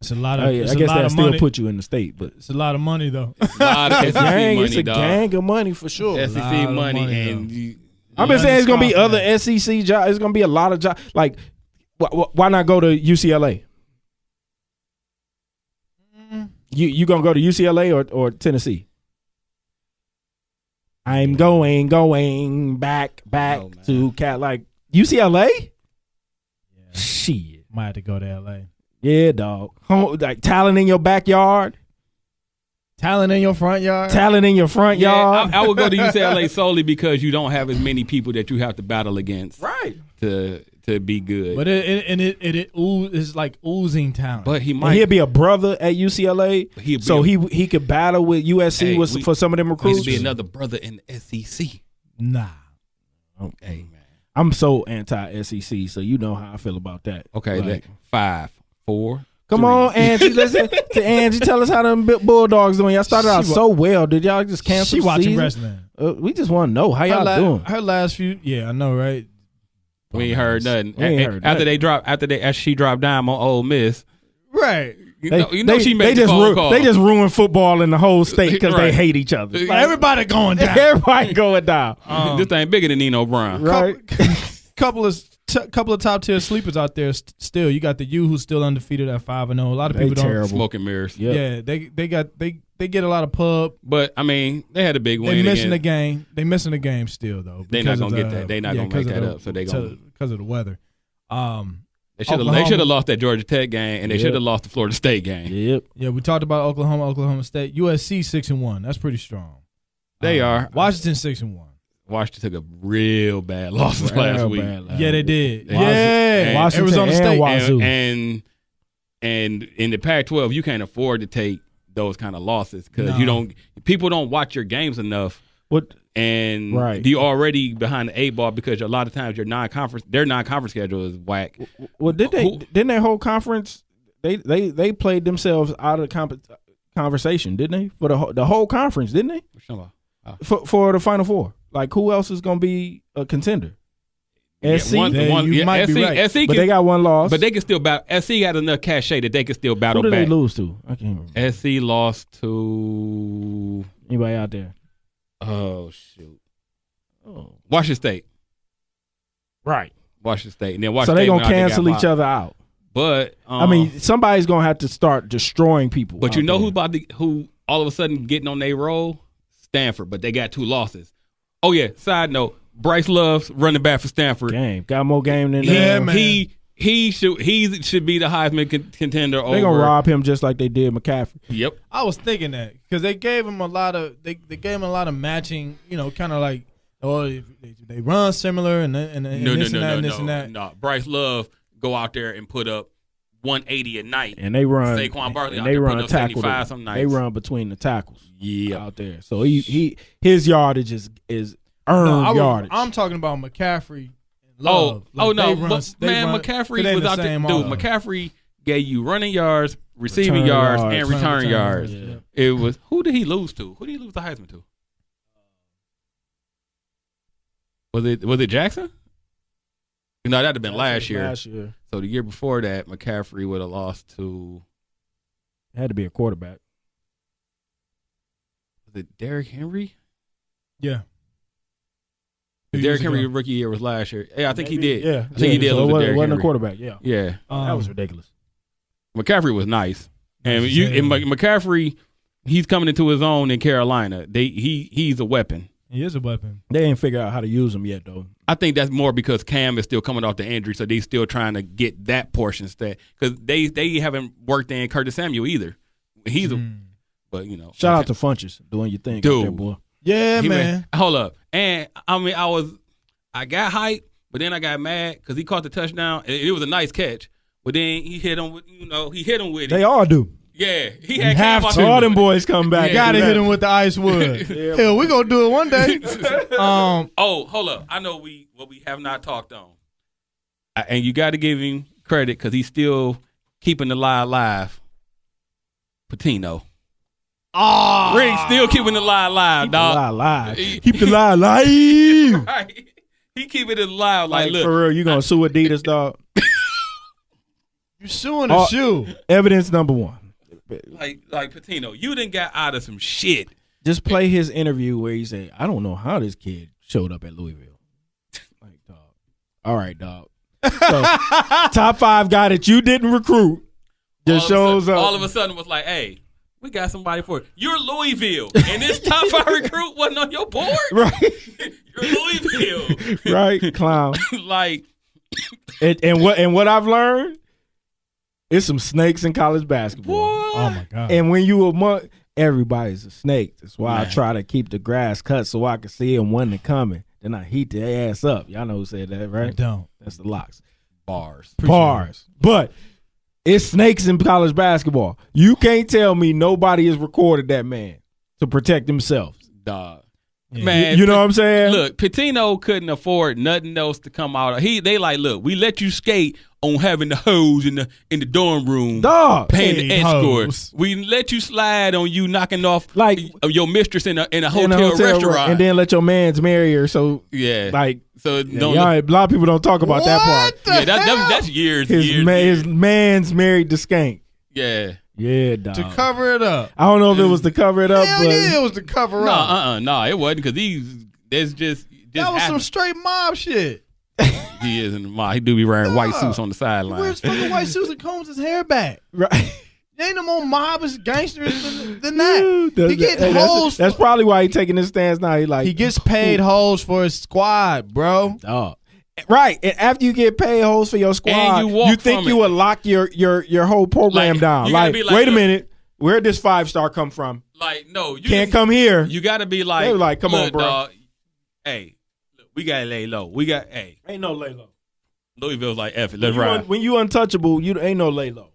It's a lot of. I it's a guess lot that of still money. put you in the state, but It's a lot of money though. A lot of SEC gang, money, it's a dog. gang of money for sure. lot SEC of money, money, and though. you, I've been saying it's gonna be Scoffing other at SEC jobs. It's gonna be a lot of jobs. Like, why not go to UCLA? You gonna go to UCLA or Tennessee? I'm going back Oh, man. to Cat like UCLA. Shit, Might have to go to LA. yeah, dog. Like talent in your backyard, Talent in your front yard. talent in your front yeah, yard. I would go to UCLA solely because you don't have as many people that you have to battle against Right. to be good. But it's like oozing talent. But he And might. he'll be a brother at UCLA, He'll be so a- he could battle with USC Hey, for some of them He'll recruits. be another brother in the SEC. nah. Hey man. I'm so anti-SEC, so you know how I feel about that. Okay, Like, 5, 4. come 3. on, Angie. Listen to Angie. Tell us how them Bulldogs doing. Y'all started out She wa- so well. Did y'all just cancel? She watching season? wrestling. We just want to know how y'all doing. Her last few. Yeah, I know, right? We ain't heard nothing. We ain't heard after nothing. after she dropped down on Ole Miss. Right. You know she made they the phone call. They just ruined football in the whole state because they Right. hate each other. Like, everybody going down. Everybody going down. this thing bigger than Nino Brown. Right? Couple of couple of top tier sleepers out there. Still, you got the U who's still undefeated at 5-0. A lot of They people don't. terrible. Smoke and mirrors. Yep. Yeah, they get a lot of pub. But I mean, they had a big win. They missing the again. game. They missing the game still though. They not because gonna of get the- that. They not gonna make because of that the- up. So they gonna. because of the weather. They should Oklahoma- have lost that Georgia Tech game, and they Yep. should have lost the Florida State game. Yep. Yeah, we talked about Oklahoma State. USC 6-1. That's pretty strong. They are. Washington 6-1. Washington took a real bad loss Real last week. bad last Yeah, they week. did. Washington- Yeah, Washington Arizona and State. Washington. And in the Pac-12, you can't afford to take those kind of losses because No. people don't watch your games enough, What? and Right. you're already behind the 8 ball because a lot of times their non-conference schedule is whack. Well, Who- didn't their whole conference? They played themselves out of the conversation, didn't they? For the whole conference, didn't they? What you talking about? For the Final Four. Like, who else is going to be a contender? SC, you might be right. SC but they got one loss. but they can still battle. SC got enough cachet that they can still battle who did back. they lose to? I can't remember. SC lost to Anybody out there? oh shoot, Oh, Washington State. right. Washington State, and then So Washington they State gonna went out there, cancel got each popped. other out. But I mean, somebody's gonna have to start destroying people. but you out know there. who all of a sudden getting on their roll? Stanford, but they got 2 losses. Oh yeah. Side note: Bryce Love's running back for Stanford. game got more game than Yeah, them. man. He should be the Heisman contender. They gonna rob him just like they did McCaffrey. Yep. I was thinking that because they gave him a lot of matching. Kind of like they run similar and this and that and this and that. No. Bryce Love go out there and put up 180 a night. And they run. Saquon Barkley and out they there run putting a up tackle. 75 some nights. They run between the tackles. Yeah. Out there. So his yardage is earned yardage. I'm talking about McCaffrey. And Love. No, They run- but they man, run- McCaffrey they was the out there. same Dude, offense. McCaffrey gave you running yards, receiving Return yards, yards. and return Return yards. yards, It was who did he lose to? Who did he lose the Heisman to? Was it Jackson? No, that'd have been last year. Last year. So the year before that, McCaffrey would have lost to It had to be a quarterback. was it Derrick Henry? Yeah. Derrick Henry rookie year was last year. Yeah, I think he did. Yeah. I think he did So lose it to Derrick wasn't a Henry. quarterback. Yeah. Yeah, That was ridiculous. McCaffrey was nice, and Nice you as and hell. McCaffrey, he's coming into his own in Carolina. He's a weapon. He is a weapon. They ain't figured out how to use him yet, though. I think that's more because Cam is still coming off the injury, so they still trying to get that portion instead. Because they haven't worked in Curtis Samuel either. He's a, but you know, Shout out to Funches doing your thing, out Dude. there, boy. Yeah, He man. hold up, and I mean I got hyped, but then I got mad because he caught the touchdown. It was a nice catch, but then he hit him with it. They all do. Yeah, he You had have Cam out to. there All with them it. boys come back. Yeah. Gotta hit him with the ice wood. Hell, we gonna do it one day. Oh, hold up! I know what we have not talked on, and you got to give him credit because he's still keeping the lie alive. Patino, Rick still keeping the lie alive, Keep the dog. lie alive. He- Keep the lie alive. Right. He keeping it alive. Like, Like, look, for real, you gonna sue Adidas, dog? You suing the Oh. shoe. Evidence number one. like Patino, you done got out of some shit. Just play his interview where he said, "I don't know how this kid showed up at Louisville." Like, dog. All right, dog. So, top 5 guy that you didn't recruit just shows up. All of a sudden was like, hey, we got somebody for it. You're Louisville, and this top 5 recruit wasn't on your board. Right, You're Louisville. right, clown. Like, And what I've learned, it's some snakes in college basketball. what? Oh my god. And when you among everybody's a snake. That's why I Man. try to keep the grass cut so I can see them when they're coming. Then I heat their ass up. Y'all know who said that, I right? don't. That's the locks. Bars. Bars. But it's snakes in college basketball. You can't tell me nobody has recorded that man to protect themselves. Dog. Yeah. Man, You know what I'm saying? Look, Patino couldn't afford nothing else to come out. They like, look, we let you skate on having the hose in the dorm room, Dog. paying the Hey, escort. hoes. We let you slide on you knocking off Like your mistress in a in hotel, a hotel restaurant. and then let your mans marry her. So yeah, like so yeah, don't y'all, a lot of people don't talk about that part. yeah, that's years. His years. man's married to Skank. Yeah. Yeah, dog. To cover it up. I don't know if it was to cover it up, Hell but yeah, it was to cover up. No, it wasn't because there's just That was some happened. straight mob shit. He is in the mob. He do be wearing white suits on the sideline. Where's fucking white suits and combs his hair back? Right. There ain't no more mobbers, gangsters than that. He He get hoes. That's probably why he taking his stance now. He like He gets paid hoes for his squad, bro. dog. Right, and after you get paid hoes for your squad, And you walk think from you it. would lock your whole program Like, down. you gotta Like, be like, wait a look. minute, where'd this 5-star come from? Like, no, you Can't come here. You got to be like, They were like, come on, look, bro. Dog, hey, look, we got to lay low. Ain't no lay low. Louisville's like, F it, let's ride. When you untouchable, you ain't no lay low.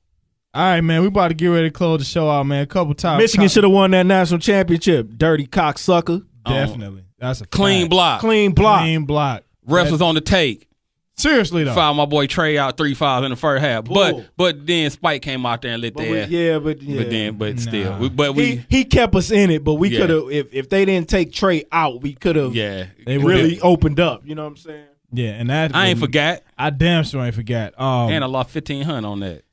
All right, man. We about to get ready to close the show out, man. A couple times. Michigan should have won that national championship. Dirty cocksucker. Definitely. That's a Clean fact. block. Clean block. Clean block. Refs was on the take. Seriously, though. Fouled my boy Trey out 3 fouls in the first half. Bull. But then Spike came out there and lit But their ass. But still. Nah. He kept us in it, but we Yeah. could have if they didn't take Trey out, we could have Yeah. They really opened up. You know what I'm saying? Yeah, and that I ain't forgot. I damn sure ain't forgot. And I lost 1,500 on that.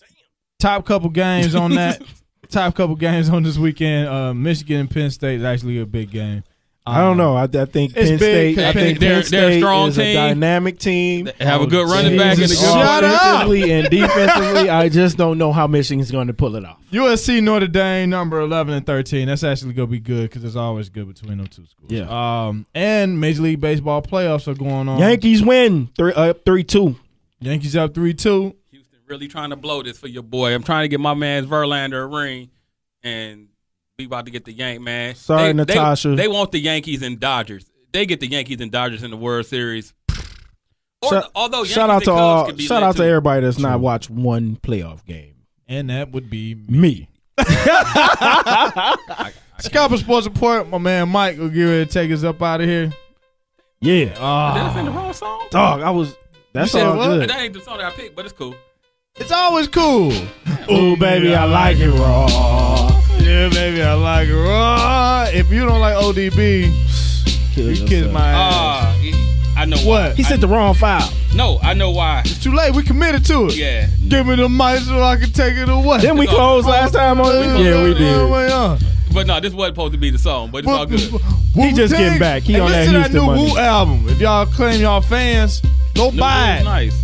Top couple games on that. Top couple games on this weekend. Michigan and Penn State is actually a big game. I don't know. I think it's Penn big. State. I think They're Penn a State strong is team. a dynamic team. They have a good running back and a Jesus. good Shut up. Offensively and defensively, I just don't know how Michigan's going to pull it off. USC Notre Dame number 11 and 13. That's actually gonna be good because it's always good between those two schools. Yeah. And Major League Baseball playoffs are going on. Yankees win 3-2. Yankees up 3-2. Houston really trying to blow this for your boy. I'm trying to get my man Verlander a ring, and we about to get the Yank, man. Sorry, Natasha. They want the Yankees and Dodgers. They get the Yankees and Dodgers in the World Series. Although Shout out to everybody that's not watched one playoff game. And that would be Me. Scalper Sports Report. My man Mike will get ready to take us up out of here. Yeah. Did I sing the wrong song? Dog, that's said all what? good. That ain't the song that I picked, but it's cool. It's always cool. Ooh, baby, I like it raw. Yeah, baby, I like it raw. If you don't like ODB, you kiss my ass. I know What? He said the wrong file. No, I know why. It's too late. We committed to it. Yeah. Give me the mic so I can take it away. Didn't we close last time on this? Yeah, we did. But no, this wasn't supposed to be the song, but it's all good. He just getting back. He Hey, on that listen to Houston new money. Wu album. If y'all claim y'all fans, go buy it. Nice.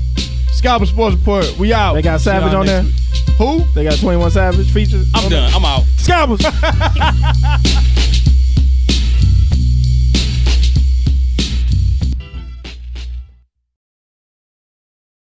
Scalper Sports Report. We out. They got See Savage y'all on there? next week. Who? They got 21 Savage features. I'm done. I'm out. Scalpers.